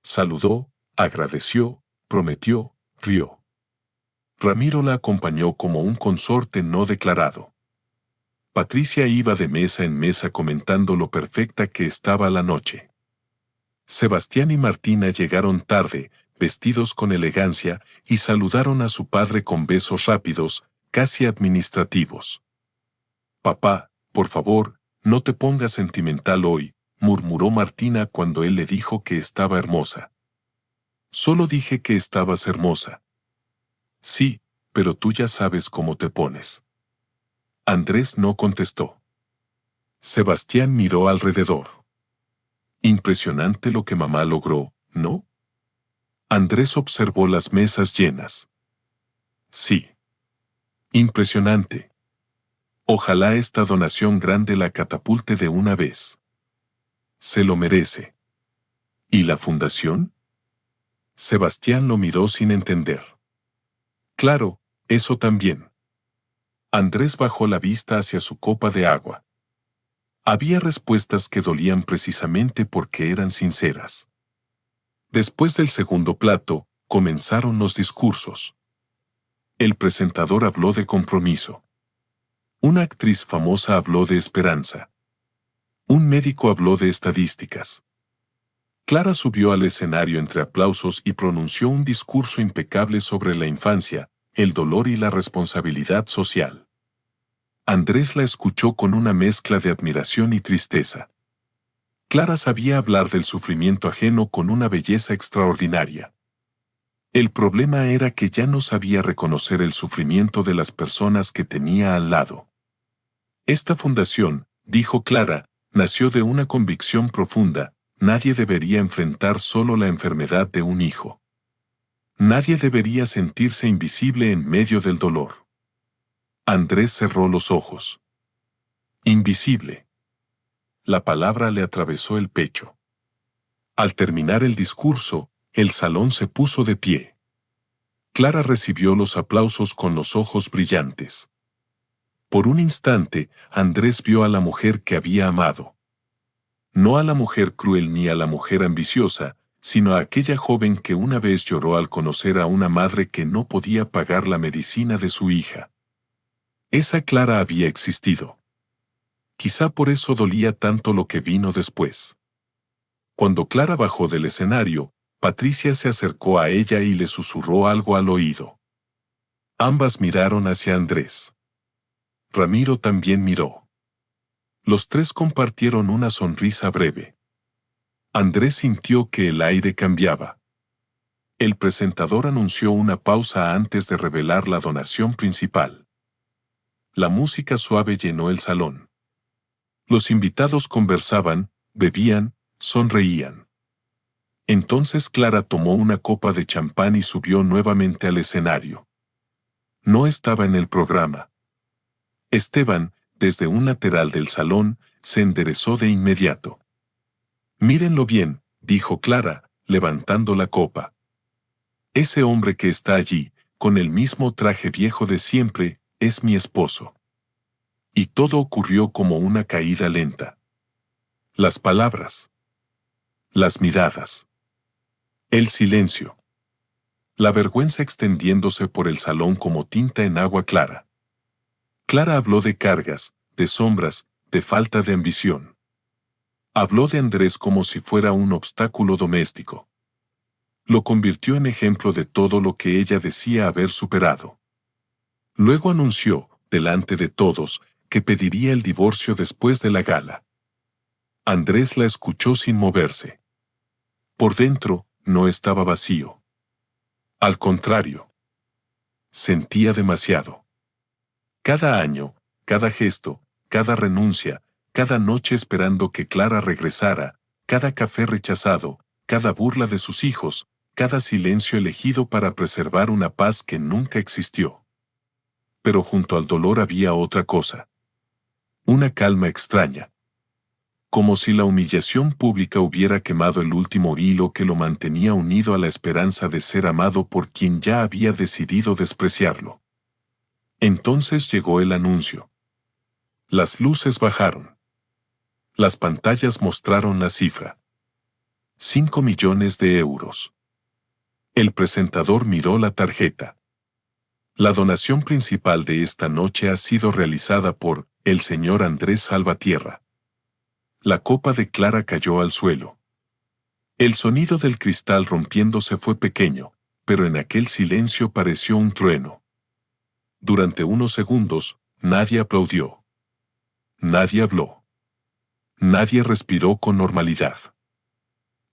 Saludó, agradeció, prometió, rió. Ramiro la acompañó como un consorte no declarado. Patricia iba de mesa en mesa comentando lo perfecta que estaba la noche. Sebastián y Martina llegaron tarde, vestidos con elegancia, y saludaron a su padre con besos rápidos, casi administrativos. Papá, por favor, no te pongas sentimental hoy, murmuró Martina cuando él le dijo que estaba hermosa. Solo dije que estabas hermosa. Sí, pero tú ya sabes cómo te pones. Andrés no contestó. Sebastián miró alrededor. Impresionante lo que mamá logró, ¿no? Andrés observó las mesas llenas. Sí. Impresionante. Ojalá esta donación grande la catapulte de una vez. Se lo merece. ¿Y la fundación? Sebastián lo miró sin entender. Claro, eso también. Andrés bajó la vista hacia su copa de agua. Había respuestas que dolían precisamente porque eran sinceras. Después del segundo plato, comenzaron los discursos. El presentador habló de compromiso. Una actriz famosa habló de esperanza. Un médico habló de estadísticas. Clara subió al escenario entre aplausos y pronunció un discurso impecable sobre la infancia, el dolor y la responsabilidad social. Andrés la escuchó con una mezcla de admiración y tristeza. Clara sabía hablar del sufrimiento ajeno con una belleza extraordinaria. El problema era que ya no sabía reconocer el sufrimiento de las personas que tenía al lado. Esta fundación, dijo Clara, nació de una convicción profunda: nadie debería enfrentar solo la enfermedad de un hijo. Nadie debería sentirse invisible en medio del dolor. Andrés cerró los ojos. Invisible. La palabra le atravesó el pecho. Al terminar el discurso, el salón se puso de pie. Clara recibió los aplausos con los ojos brillantes. Por un instante, Andrés vio a la mujer que había amado. No a la mujer cruel ni a la mujer ambiciosa, sino a aquella joven que una vez lloró al conocer a una madre que no podía pagar la medicina de su hija. Esa Clara había existido. Quizá por eso dolía tanto lo que vino después. Cuando Clara bajó del escenario, Patricia se acercó a ella y le susurró algo al oído. Ambas miraron hacia Andrés. Ramiro también miró. Los tres compartieron una sonrisa breve. Andrés sintió que el aire cambiaba. El presentador anunció una pausa antes de revelar la donación principal. La música suave llenó el salón. Los invitados conversaban, bebían, sonreían. Entonces Clara tomó una copa de champán y subió nuevamente al escenario. No estaba en el programa. Esteban, desde un lateral del salón, se enderezó de inmediato. Mírenlo bien, dijo Clara, levantando la copa. Ese hombre que está allí, con el mismo traje viejo de siempre, es mi esposo. Y todo ocurrió como una caída lenta. Las palabras. Las miradas. El silencio. La vergüenza extendiéndose por el salón como tinta en agua clara. Clara habló de cargas, de sombras, de falta de ambición. Habló de Andrés como si fuera un obstáculo doméstico. Lo convirtió en ejemplo de todo lo que ella decía haber superado. Luego anunció, delante de todos, que pediría el divorcio después de la gala. Andrés la escuchó sin moverse. Por dentro, no estaba vacío. Al contrario. Sentía demasiado. Cada año, cada gesto, cada renuncia, cada noche esperando que Clara regresara, cada café rechazado, cada burla de sus hijos, cada silencio elegido para preservar una paz que nunca existió. Pero junto al dolor había otra cosa. Una calma extraña. Como si la humillación pública hubiera quemado el último hilo que lo mantenía unido a la esperanza de ser amado por quien ya había decidido despreciarlo. Entonces llegó el anuncio. Las luces bajaron. Las pantallas mostraron la cifra. 5 millones de euros. El presentador miró la tarjeta. La donación principal de esta noche ha sido realizada por el señor Andrés Salvatierra. La copa de Clara cayó al suelo. El sonido del cristal rompiéndose fue pequeño, pero en aquel silencio pareció un trueno. Durante unos segundos, nadie aplaudió. Nadie habló. Nadie respiró con normalidad.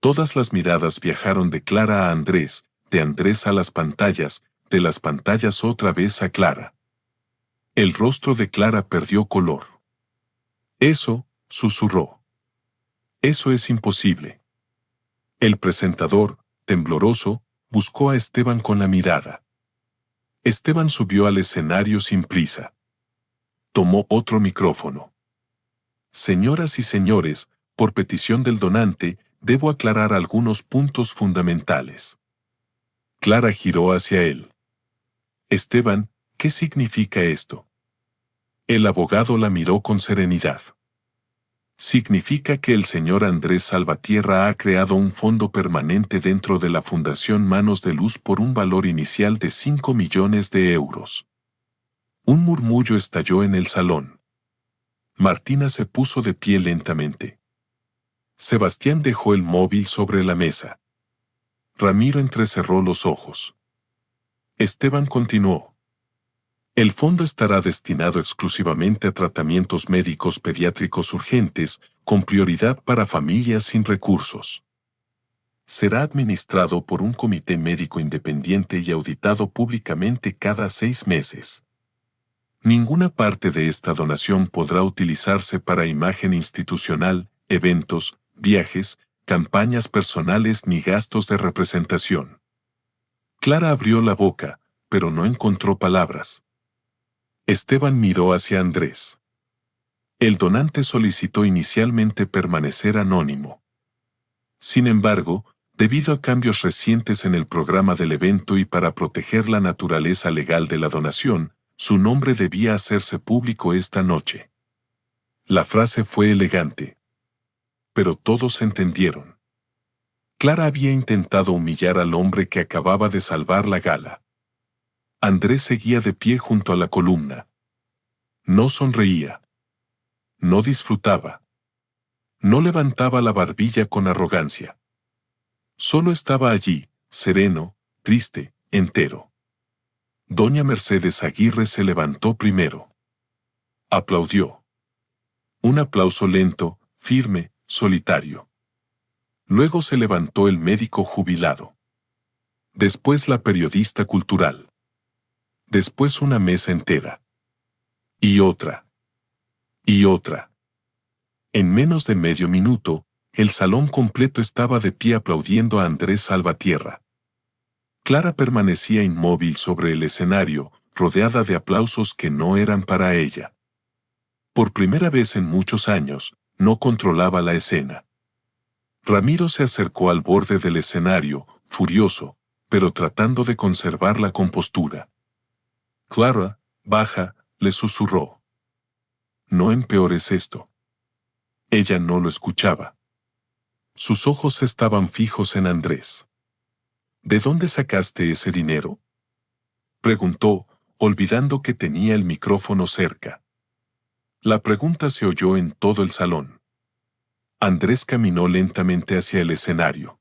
Todas las miradas viajaron de Clara a Andrés, de Andrés a las pantallas, de las pantallas otra vez a Clara. El rostro de Clara perdió color. Eso, susurró. Eso es imposible. El presentador, tembloroso, buscó a Esteban con la mirada. Esteban subió al escenario sin prisa. Tomó otro micrófono. Señoras y señores, por petición del donante, debo aclarar algunos puntos fundamentales. Clara giró hacia él. Esteban, ¿qué significa esto? El abogado la miró con serenidad. Significa que el señor Andrés Salvatierra ha creado un fondo permanente dentro de la Fundación Manos de Luz por un valor inicial de 5 millones de euros. Un murmullo estalló en el salón. Martina se puso de pie lentamente. Sebastián dejó el móvil sobre la mesa. Ramiro entrecerró los ojos. Esteban continuó. El fondo estará destinado exclusivamente a tratamientos médicos pediátricos urgentes, con prioridad para familias sin recursos. Será administrado por un comité médico independiente y auditado públicamente cada 6 meses. Ninguna parte de esta donación podrá utilizarse para imagen institucional, eventos, viajes, campañas personales ni gastos de representación. Clara abrió la boca, pero no encontró palabras. Esteban miró hacia Andrés. El donante solicitó inicialmente permanecer anónimo. Sin embargo, debido a cambios recientes en el programa del evento y para proteger la naturaleza legal de la donación, su nombre debía hacerse público esta noche. La frase fue elegante. Pero todos entendieron. Clara había intentado humillar al hombre que acababa de salvar la gala. Andrés seguía de pie junto a la columna. No sonreía. No disfrutaba. No levantaba la barbilla con arrogancia. Solo estaba allí, sereno, triste, entero. Doña Mercedes Aguirre se levantó primero. Aplaudió. Un aplauso lento, firme, solitario. Luego se levantó el médico jubilado. Después la periodista cultural. Después una mesa entera. Y otra. Y otra. En menos de medio minuto, el salón completo estaba de pie aplaudiendo a Andrés Salvatierra. Clara permanecía inmóvil sobre el escenario, rodeada de aplausos que no eran para ella. Por primera vez en muchos años, no controlaba la escena. Ramiro se acercó al borde del escenario, furioso, pero tratando de conservar la compostura. Clara, baja, le susurró. No empeores esto. Ella no lo escuchaba. Sus ojos estaban fijos en Andrés. ¿De dónde sacaste ese dinero?, preguntó, olvidando que tenía el micrófono cerca. La pregunta se oyó en todo el salón. Andrés caminó lentamente hacia el escenario.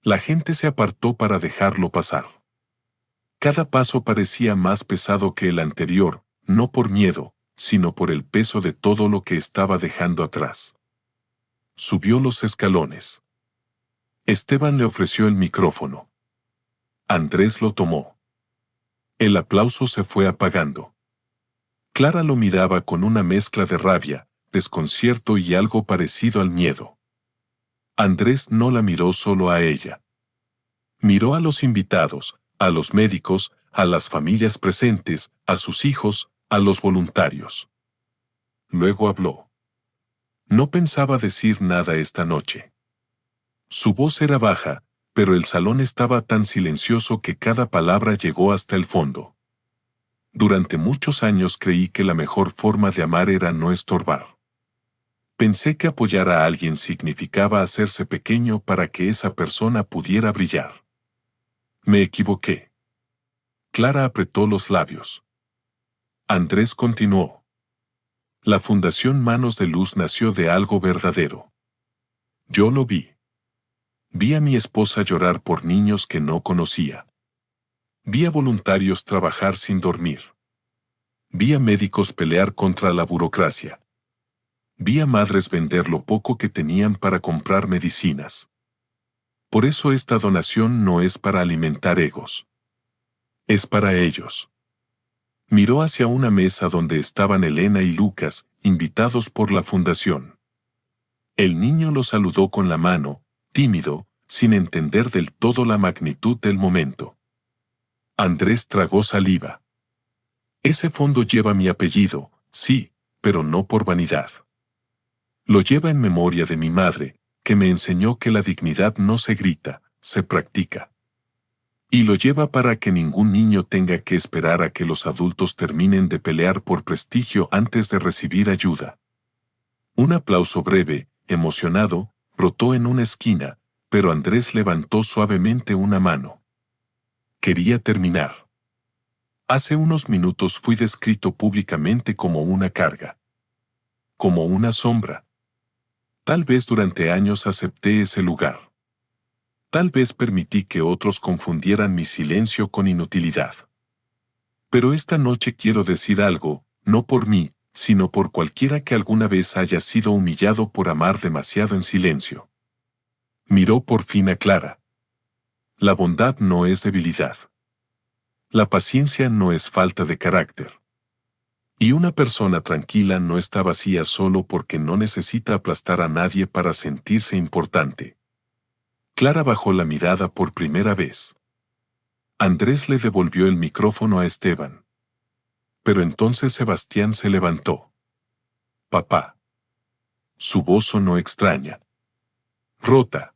La gente se apartó para dejarlo pasar. Cada paso parecía más pesado que el anterior, no por miedo, sino por el peso de todo lo que estaba dejando atrás. Subió los escalones. Esteban le ofreció el micrófono. Andrés lo tomó. El aplauso se fue apagando. Clara lo miraba con una mezcla de rabia, desconcierto y algo parecido al miedo. Andrés no la miró solo a ella. Miró a los invitados, a los médicos, a las familias presentes, a sus hijos, a los voluntarios. Luego habló. No pensaba decir nada esta noche. Su voz era baja, pero el salón estaba tan silencioso que cada palabra llegó hasta el fondo. Durante muchos años creí que la mejor forma de amar era no estorbar. Pensé que apoyar a alguien significaba hacerse pequeño para que esa persona pudiera brillar. Me equivoqué. Clara apretó los labios. Andrés continuó. La Fundación Manos de Luz nació de algo verdadero. Yo lo vi. Vi a mi esposa llorar por niños que no conocía. Vi a voluntarios trabajar sin dormir. Vi a médicos pelear contra la burocracia. Vi a madres vender lo poco que tenían para comprar medicinas. Por eso esta donación no es para alimentar egos. Es para ellos. Miró hacia una mesa donde estaban Elena y Lucas, invitados por la fundación. El niño lo saludó con la mano, tímido, sin entender del todo la magnitud del momento. Andrés tragó saliva. Ese fondo lleva mi apellido, sí, pero no por vanidad. Lo lleva en memoria de mi madre, que me enseñó que la dignidad no se grita, se practica. Y lo lleva para que ningún niño tenga que esperar a que los adultos terminen de pelear por prestigio antes de recibir ayuda. Un aplauso breve, emocionado, brotó en una esquina, pero Andrés levantó suavemente una mano. Quería terminar. Hace unos minutos fui descrito públicamente como una carga. Como una sombra. Tal vez durante años acepté ese lugar. Tal vez permití que otros confundieran mi silencio con inutilidad. Pero esta noche quiero decir algo, no por mí, sino por cualquiera que alguna vez haya sido humillado por amar demasiado en silencio. Miró por fin a Clara. La bondad no es debilidad. La paciencia no es falta de carácter. Y una persona tranquila no está vacía solo porque no necesita aplastar a nadie para sentirse importante. Clara bajó la mirada por primera vez. Andrés le devolvió el micrófono a Esteban. Pero entonces Sebastián se levantó. Papá. Su voz sonó extraña. Rota.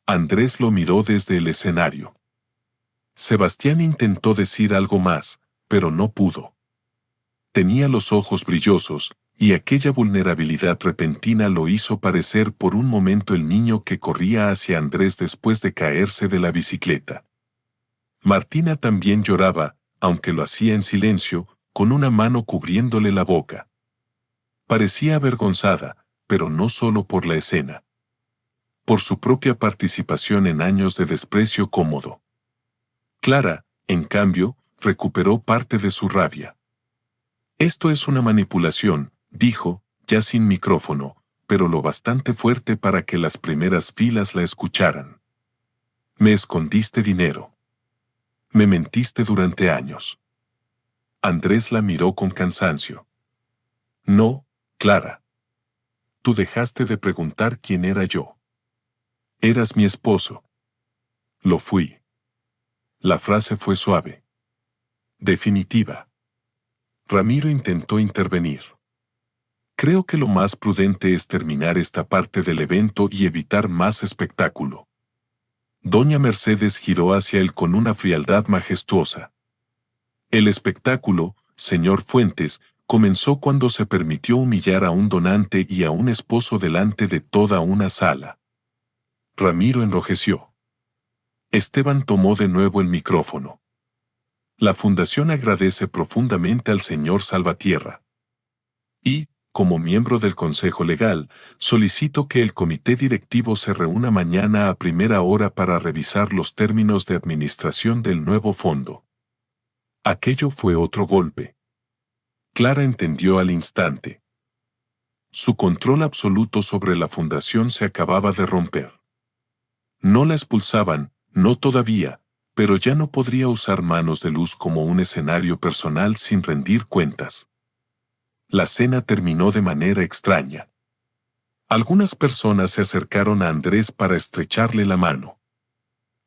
Andrés lo miró desde el escenario. Sebastián intentó decir algo más, pero no pudo. Tenía los ojos brillosos, y aquella vulnerabilidad repentina lo hizo parecer por un momento el niño que corría hacia Andrés después de caerse de la bicicleta. Martina también lloraba, aunque lo hacía en silencio, con una mano cubriéndole la boca. Parecía avergonzada, pero no solo por la escena. Por su propia participación en años de desprecio cómodo. Clara, en cambio, recuperó parte de su rabia. Esto es una manipulación, dijo, ya sin micrófono, pero lo bastante fuerte para que las primeras filas la escucharan. Me escondiste dinero. Me mentiste durante años. Andrés la miró con cansancio. No, Clara. Tú dejaste de preguntar quién era yo. Eras mi esposo. Lo fui. La frase fue suave. Definitiva. Ramiro intentó intervenir. Creo que lo más prudente es terminar esta parte del evento y evitar más espectáculo. Doña Mercedes giró hacia él con una frialdad majestuosa. El espectáculo, señor Fuentes, comenzó cuando se permitió humillar a un donante y a un esposo delante de toda una sala. Ramiro enrojeció. Esteban tomó de nuevo el micrófono. La Fundación agradece profundamente al señor Salvatierra. Y, como miembro del Consejo Legal, solicito que el comité directivo se reúna mañana a primera hora para revisar los términos de administración del nuevo fondo. Aquello fue otro golpe. Clara entendió al instante. Su control absoluto sobre la fundación se acababa de romper. No la expulsaban, no todavía, pero ya no podría usar Manos de Luz como un escenario personal sin rendir cuentas. La cena terminó de manera extraña. Algunas personas se acercaron a Andrés para estrecharle la mano.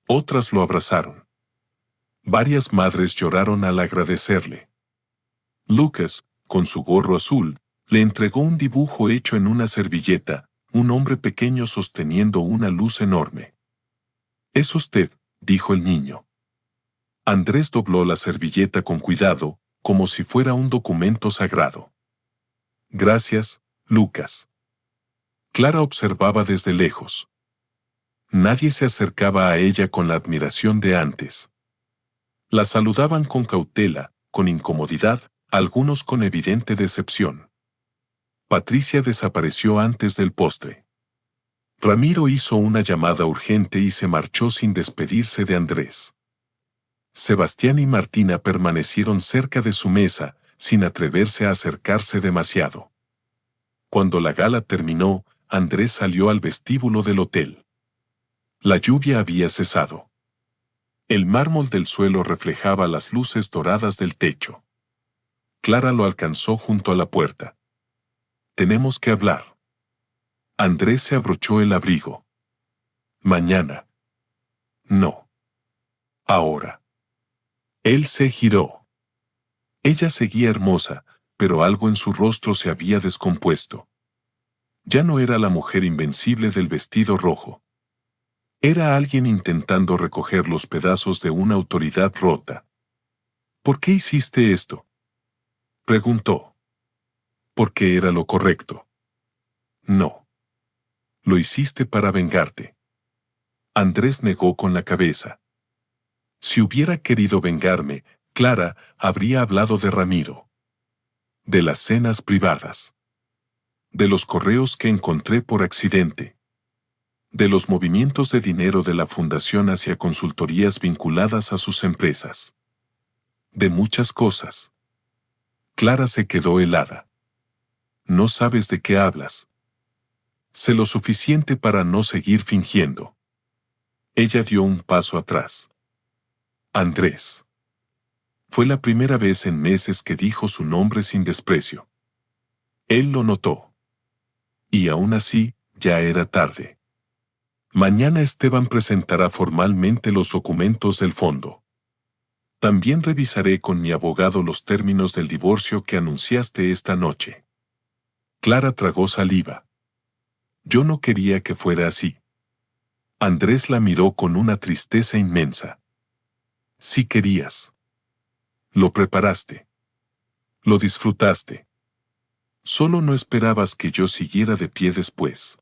Otras lo abrazaron. Varias madres lloraron al agradecerle. Lucas, con su gorro azul, le entregó un dibujo hecho en una servilleta, un hombre pequeño sosteniendo una luz enorme. «Es usted», dijo el niño. Andrés dobló la servilleta con cuidado, como si fuera un documento sagrado. «Gracias, Lucas». Clara observaba desde lejos. Nadie se acercaba a ella con la admiración de antes. La saludaban con cautela, con incomodidad, algunos con evidente decepción. Patricia desapareció antes del postre. Ramiro hizo una llamada urgente y se marchó sin despedirse de Andrés. Sebastián y Martina permanecieron cerca de su mesa, sin atreverse a acercarse demasiado. Cuando la gala terminó, Andrés salió al vestíbulo del hotel. La lluvia había cesado. El mármol del suelo reflejaba las luces doradas del techo. Clara lo alcanzó junto a la puerta. «Tenemos que hablar». Andrés se abrochó el abrigo. Mañana. No. Ahora. Él se giró. Ella seguía hermosa, pero algo en su rostro se había descompuesto. Ya no era la mujer invencible del vestido rojo. Era alguien intentando recoger los pedazos de una autoridad rota. ¿Por qué hiciste esto?, preguntó. Porque era lo correcto. No. Lo hiciste para vengarte. Andrés negó con la cabeza. Si hubiera querido vengarme, Clara habría hablado de Ramiro. De las cenas privadas. De los correos que encontré por accidente. De los movimientos de dinero de la fundación hacia consultorías vinculadas a sus empresas. De muchas cosas. Clara se quedó helada. No sabes de qué hablas. Sé lo suficiente para no seguir fingiendo. Ella dio un paso atrás. Andrés. Fue la primera vez en meses que dijo su nombre sin desprecio. Él lo notó. Y aún así, ya era tarde. Mañana Esteban presentará formalmente los documentos del fondo. También revisaré con mi abogado los términos del divorcio que anunciaste esta noche. Clara tragó saliva. Yo no quería que fuera así. Andrés la miró con una tristeza inmensa. Sí querías. Lo preparaste. Lo disfrutaste. Solo no esperabas que yo siguiera de pie después.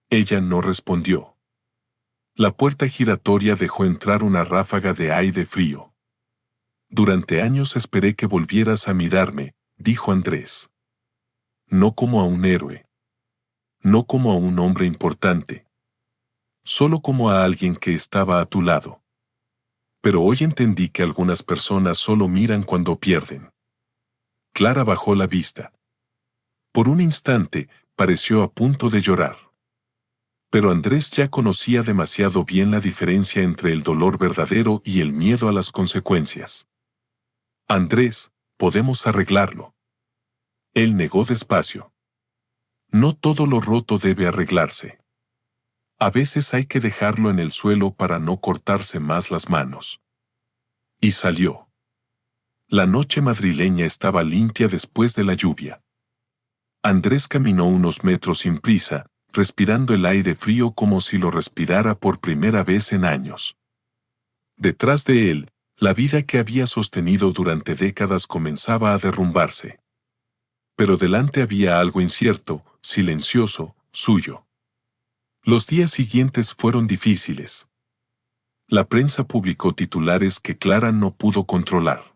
Ella no respondió. La puerta giratoria dejó entrar una ráfaga de aire frío. Durante años esperé que volvieras a mirarme, dijo Andrés. No como a un héroe. No como a un hombre importante. Solo como a alguien que estaba a tu lado. Pero hoy entendí que algunas personas solo miran cuando pierden. Clara bajó la vista. Por un instante, pareció a punto de llorar. Pero Andrés ya conocía demasiado bien la diferencia entre el dolor verdadero y el miedo a las consecuencias. Andrés, podemos arreglarlo. Él negó despacio. No todo lo roto debe arreglarse. A veces hay que dejarlo en el suelo para no cortarse más las manos. Y salió. La noche madrileña estaba limpia después de la lluvia. Andrés caminó unos metros sin prisa, respirando el aire frío como si lo respirara por primera vez en años. Detrás de él, la vida que había sostenido durante décadas comenzaba a derrumbarse. Pero delante había algo incierto, silencioso, suyo. Los días siguientes fueron difíciles. La prensa publicó titulares que Clara no pudo controlar.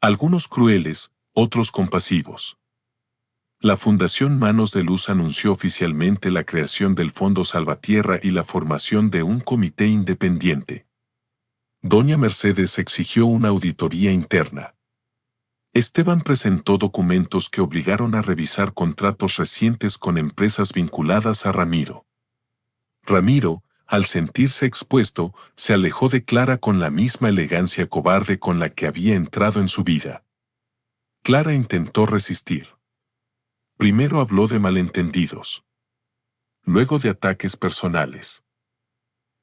Algunos crueles, otros compasivos. La Fundación Manos de Luz anunció oficialmente la creación del Fondo Salvatierra y la formación de un comité independiente. Doña Mercedes exigió una auditoría interna. Esteban presentó documentos que obligaron a revisar contratos recientes con empresas vinculadas a Ramiro. Ramiro, al sentirse expuesto, se alejó de Clara con la misma elegancia cobarde con la que había entrado en su vida. Clara intentó resistir. Primero habló de malentendidos. Luego de ataques personales.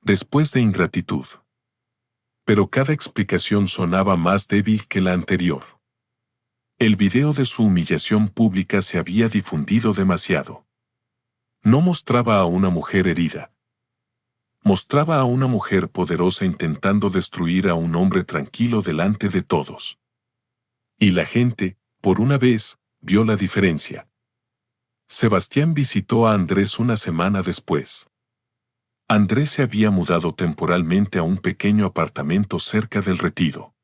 Después de ingratitud. Pero cada explicación sonaba más débil que la anterior. El video de su humillación pública se había difundido demasiado. No mostraba a una mujer herida. Mostraba a una mujer poderosa intentando destruir a un hombre tranquilo delante de todos. Y la gente, por una vez, vio la diferencia. Sebastián visitó a Andrés una semana después. Andrés se había mudado temporalmente a un pequeño apartamento cerca del Retiro.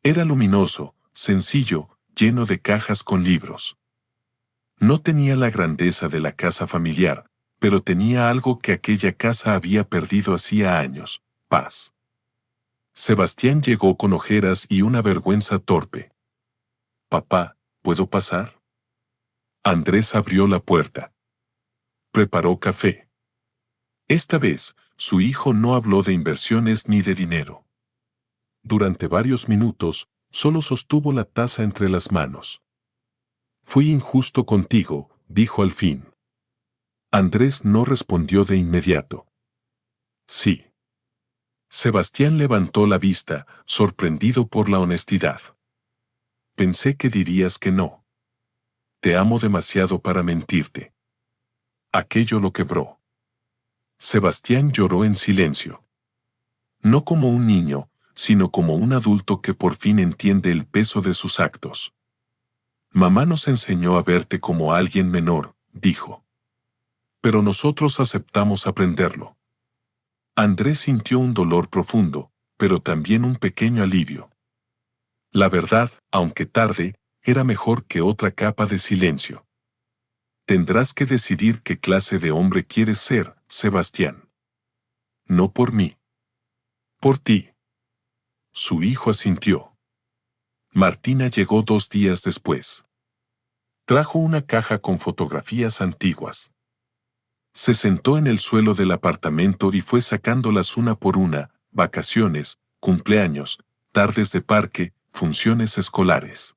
Era luminoso, sencillo, lleno de cajas con libros. No tenía la grandeza de la casa familiar, pero tenía algo que aquella casa había perdido hacía años: paz. Sebastián llegó con ojeras y una vergüenza torpe. «Papá, ¿puedo pasar?» Andrés abrió la puerta. Preparó café. Esta vez, su hijo no habló de inversiones ni de dinero. Durante varios minutos, solo sostuvo la taza entre las manos. «Fui injusto contigo», dijo al fin. Andrés no respondió de inmediato. Sí. Sebastián levantó la vista, sorprendido por la honestidad. Pensé que dirías que no. Te amo demasiado para mentirte. Aquello lo quebró. Sebastián lloró en silencio. No como un niño, sino como un adulto que por fin entiende el peso de sus actos. Mamá nos enseñó a verte como alguien menor, dijo. Pero nosotros aceptamos aprenderlo. Andrés sintió un dolor profundo, pero también un pequeño alivio. La verdad, aunque tarde, era mejor que otra capa de silencio. Tendrás que decidir qué clase de hombre quieres ser, Sebastián. No por mí. Por ti. Su hijo asintió. Martina llegó 2 días después. Trajo una caja con fotografías antiguas. Se sentó en el suelo del apartamento y fue sacándolas una por una: vacaciones, cumpleaños, tardes de parque, funciones escolares.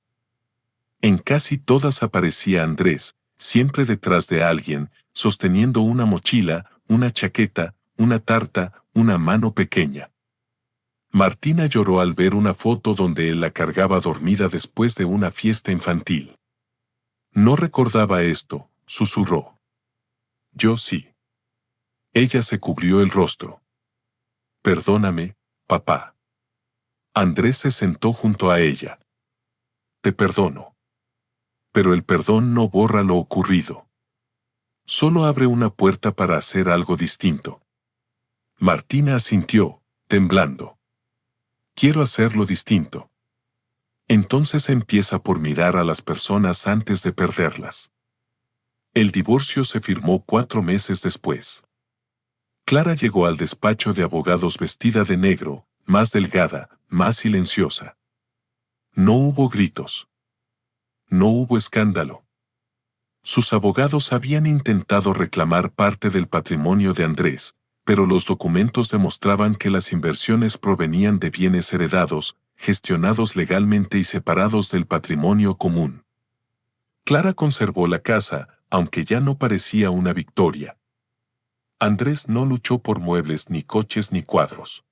En casi todas aparecía Andrés, siempre detrás de alguien, sosteniendo una mochila, una chaqueta, una tarta, una mano pequeña. Martina lloró al ver una foto donde él la cargaba dormida después de una fiesta infantil. No recordaba esto, susurró. Yo sí. Ella se cubrió el rostro. Perdóname, papá. Andrés se sentó junto a ella. Te perdono. Pero el perdón no borra lo ocurrido. Solo abre una puerta para hacer algo distinto. Martina asintió, temblando. Quiero hacerlo distinto. Entonces empieza por mirar a las personas antes de perderlas. El divorcio se firmó 4 meses después. Clara llegó al despacho de abogados vestida de negro, más delgada, más silenciosa. No hubo gritos. No hubo escándalo. Sus abogados habían intentado reclamar parte del patrimonio de Andrés, pero los documentos demostraban que las inversiones provenían de bienes heredados, gestionados legalmente y separados del patrimonio común. Clara conservó la casa, aunque ya no parecía una victoria. Andrés no luchó por muebles ni coches ni cuadros.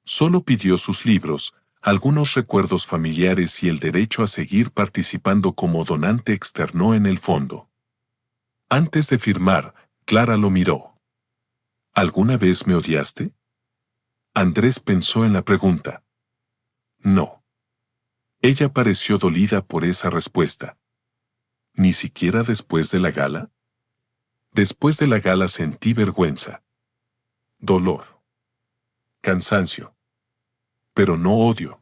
Solo pidió sus libros, algunos recuerdos familiares y el derecho a seguir participando como donante externo en el fondo. Antes de firmar, Clara lo miró. ¿Alguna vez me odiaste? Andrés pensó en la pregunta. No. Ella pareció dolida por esa respuesta. ¿Ni siquiera después de la gala? Después de la gala sentí vergüenza. Dolor. Cansancio. Pero no odio.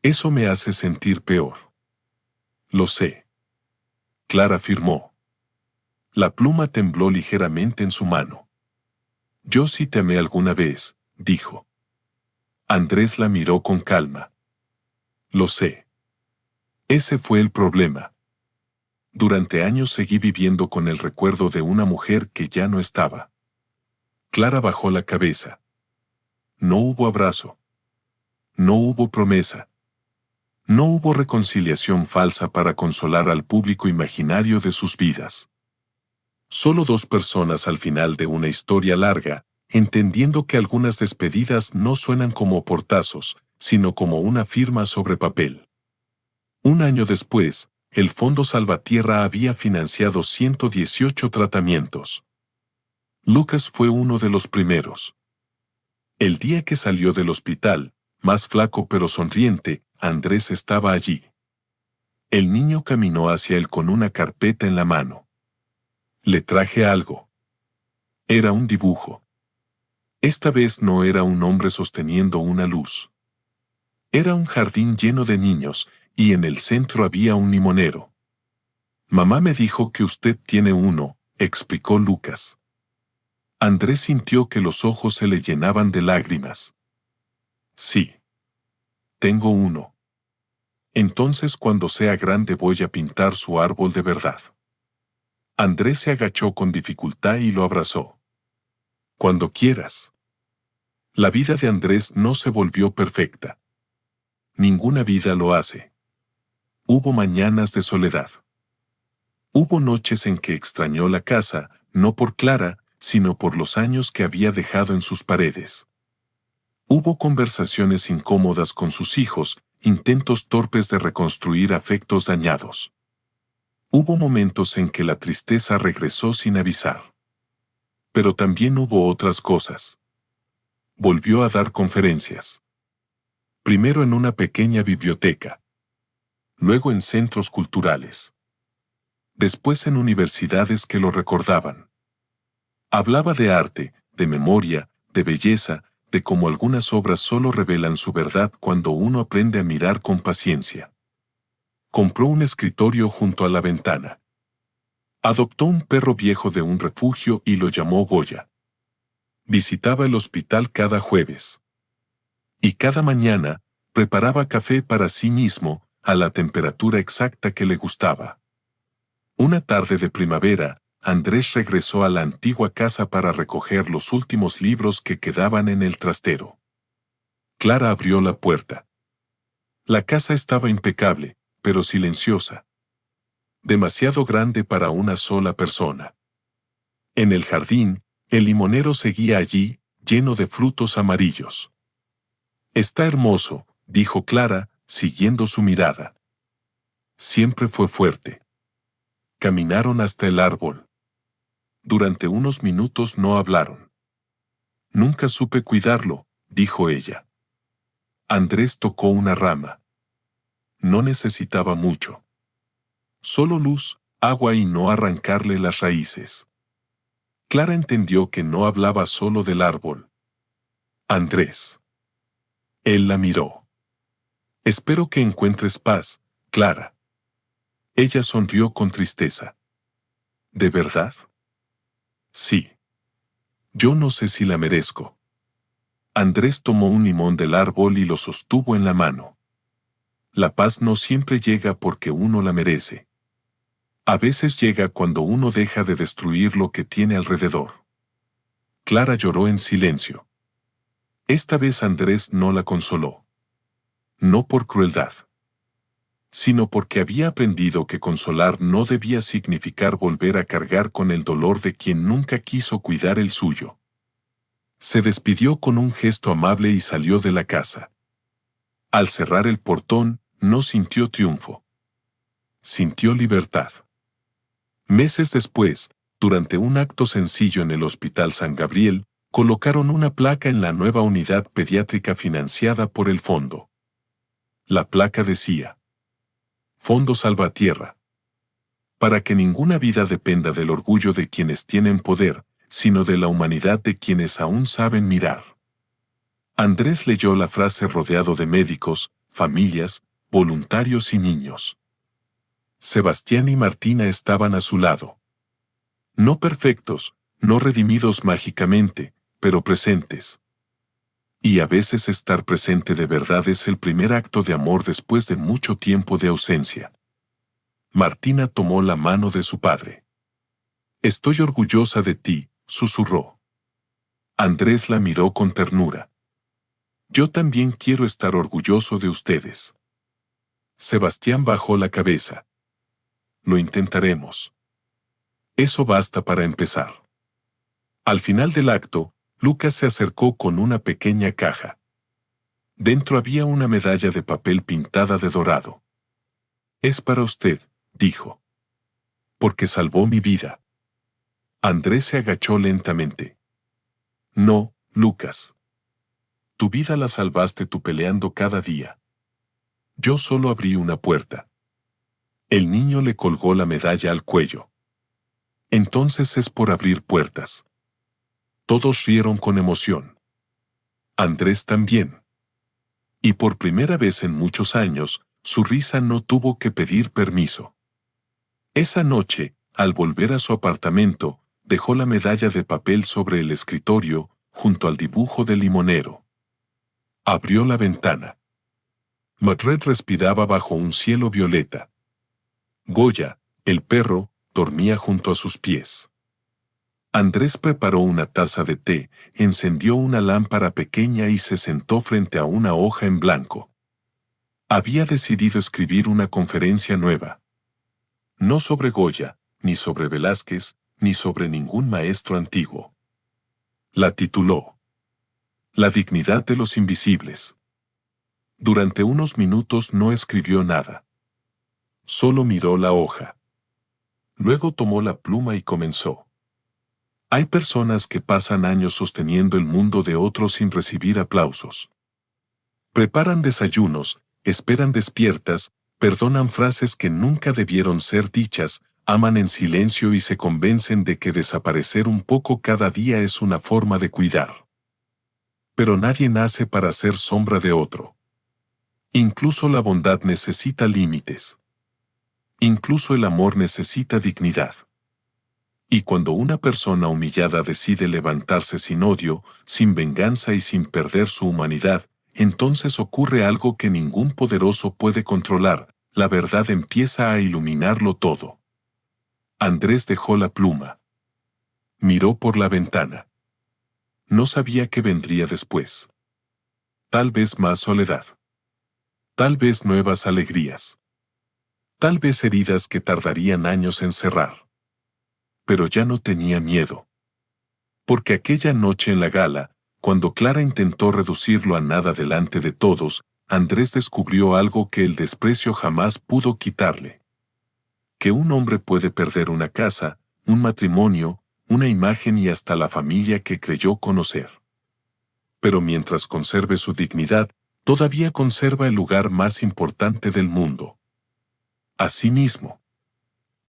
Eso me hace sentir peor. Lo sé. Clara afirmó. La pluma tembló ligeramente en su mano. Yo sí te amé alguna vez, dijo. Andrés la miró con calma. Lo sé. Ese fue el problema. Durante años seguí viviendo con el recuerdo de una mujer que ya no estaba. Clara bajó la cabeza. No hubo abrazo. No hubo promesa. No hubo reconciliación falsa para consolar al público imaginario de sus vidas. Solo 2 personas al final de una historia larga, entendiendo que algunas despedidas no suenan como portazos, sino como una firma sobre papel. Un año después, el Fondo Salvatierra había financiado 118 tratamientos. Lucas fue uno de los primeros. El día que salió del hospital, más flaco pero sonriente, Andrés estaba allí. El niño caminó hacia él con una carpeta en la mano. Le traje algo. Era un dibujo. Esta vez no era un hombre sosteniendo una luz. Era un jardín lleno de niños, y en el centro había un limonero. Mamá me dijo que usted tiene uno, explicó Lucas. Andrés sintió que los ojos se le llenaban de lágrimas. Sí. Tengo uno. Entonces cuando sea grande voy a pintar su árbol de verdad. Andrés se agachó con dificultad y lo abrazó. Cuando quieras. La vida de Andrés no se volvió perfecta. Ninguna vida lo hace. Hubo mañanas de soledad. Hubo noches en que extrañó la casa, no por Clara, sino por los años que había dejado en sus paredes. Hubo conversaciones incómodas con sus hijos, intentos torpes de reconstruir afectos dañados. Hubo momentos en que la tristeza regresó sin avisar. Pero también hubo otras cosas. Volvió a dar conferencias. Primero en una pequeña biblioteca. Luego en centros culturales. Después en universidades que lo recordaban. Hablaba de arte, de memoria, de belleza, de cómo algunas obras solo revelan su verdad cuando uno aprende a mirar con paciencia. Compró un escritorio junto a la ventana. Adoptó un perro viejo de un refugio y lo llamó Goya. Visitaba el hospital cada jueves. Y cada mañana, preparaba café para sí mismo, a la temperatura exacta que le gustaba. Una tarde de primavera, Andrés regresó a la antigua casa para recoger los últimos libros que quedaban en el trastero. Clara abrió la puerta. La casa estaba impecable, pero silenciosa. Demasiado grande para una sola persona. En el jardín, el limonero seguía allí, lleno de frutos amarillos. Está hermoso, dijo Clara, siguiendo su mirada. Siempre fue fuerte. Caminaron hasta el árbol. Durante unos minutos no hablaron. Nunca supe cuidarlo, dijo ella. Andrés tocó una rama. No necesitaba mucho. Solo luz, agua y no arrancarle las raíces. Clara entendió que no hablaba solo del árbol. Andrés. Él la miró. Espero que encuentres paz, Clara. Ella sonrió con tristeza. ¿De verdad? Sí. Yo no sé si la merezco. Andrés tomó un limón del árbol y lo sostuvo en la mano. La paz no siempre llega porque uno la merece. A veces llega cuando uno deja de destruir lo que tiene alrededor. Clara lloró en silencio. Esta vez Andrés no la consoló. No por crueldad, sino porque había aprendido que consolar no debía significar volver a cargar con el dolor de quien nunca quiso cuidar el suyo. Se despidió con un gesto amable y salió de la casa. Al cerrar el portón, no sintió triunfo. Sintió libertad. Meses después, durante un acto sencillo en el Hospital San Gabriel, colocaron una placa en la nueva unidad pediátrica financiada por el fondo. La placa decía: Fondo Salvatierra. Para que ninguna vida dependa del orgullo de quienes tienen poder, sino de la humanidad de quienes aún saben mirar. Andrés leyó la frase rodeado de médicos, familias, voluntarios y niños. Sebastián y Martina estaban a su lado. No perfectos, no redimidos mágicamente, pero presentes. Y a veces estar presente de verdad es el primer acto de amor después de mucho tiempo de ausencia. Martina tomó la mano de su padre. Estoy orgullosa de ti, susurró. Andrés la miró con ternura. Yo también quiero estar orgulloso de ustedes. Sebastián bajó la cabeza. Lo intentaremos. Eso basta para empezar. Al final del acto, Lucas se acercó con una pequeña caja. Dentro había una medalla de papel pintada de dorado. Es para usted, dijo. Porque salvó mi vida. Andrés se agachó lentamente. No, Lucas. Tu vida la salvaste tú peleando cada día. Yo solo abrí una puerta. El niño le colgó la medalla al cuello. Entonces es por abrir puertas. Todos rieron con emoción. Andrés también. Y por primera vez en muchos años, su risa no tuvo que pedir permiso. Esa noche, al volver a su apartamento, dejó la medalla de papel sobre el escritorio, junto al dibujo del limonero. Abrió la ventana. Madred respiraba bajo un cielo violeta. Goya, el perro, dormía junto a sus pies. Andrés preparó una taza de té, encendió una lámpara pequeña y se sentó frente a una hoja en blanco. Había decidido escribir una conferencia nueva. No sobre Goya, ni sobre Velázquez, ni sobre ningún maestro antiguo. La tituló La dignidad de los invisibles. Durante unos minutos no escribió nada. Solo miró la hoja. Luego tomó la pluma y comenzó. Hay personas que pasan años sosteniendo el mundo de otros sin recibir aplausos. Preparan desayunos, esperan despiertas, perdonan frases que nunca debieron ser dichas, aman en silencio y se convencen de que desaparecer un poco cada día es una forma de cuidar. Pero nadie nace para ser sombra de otro. Incluso la bondad necesita límites. Incluso el amor necesita dignidad. Y cuando una persona humillada decide levantarse sin odio, sin venganza y sin perder su humanidad, entonces ocurre algo que ningún poderoso puede controlar, la verdad empieza a iluminarlo todo. Andrés dejó la pluma. Miró por la ventana. No sabía qué vendría después. Tal vez más soledad. Tal vez nuevas alegrías. Tal vez heridas que tardarían años en cerrar. Pero ya no tenía miedo. Porque aquella noche en la gala, cuando Clara intentó reducirlo a nada delante de todos, Andrés descubrió algo que el desprecio jamás pudo quitarle. Que un hombre puede perder una casa, un matrimonio, una imagen y hasta la familia que creyó conocer. Pero mientras conserve su dignidad, todavía conserva el lugar más importante del mundo. A sí mismo.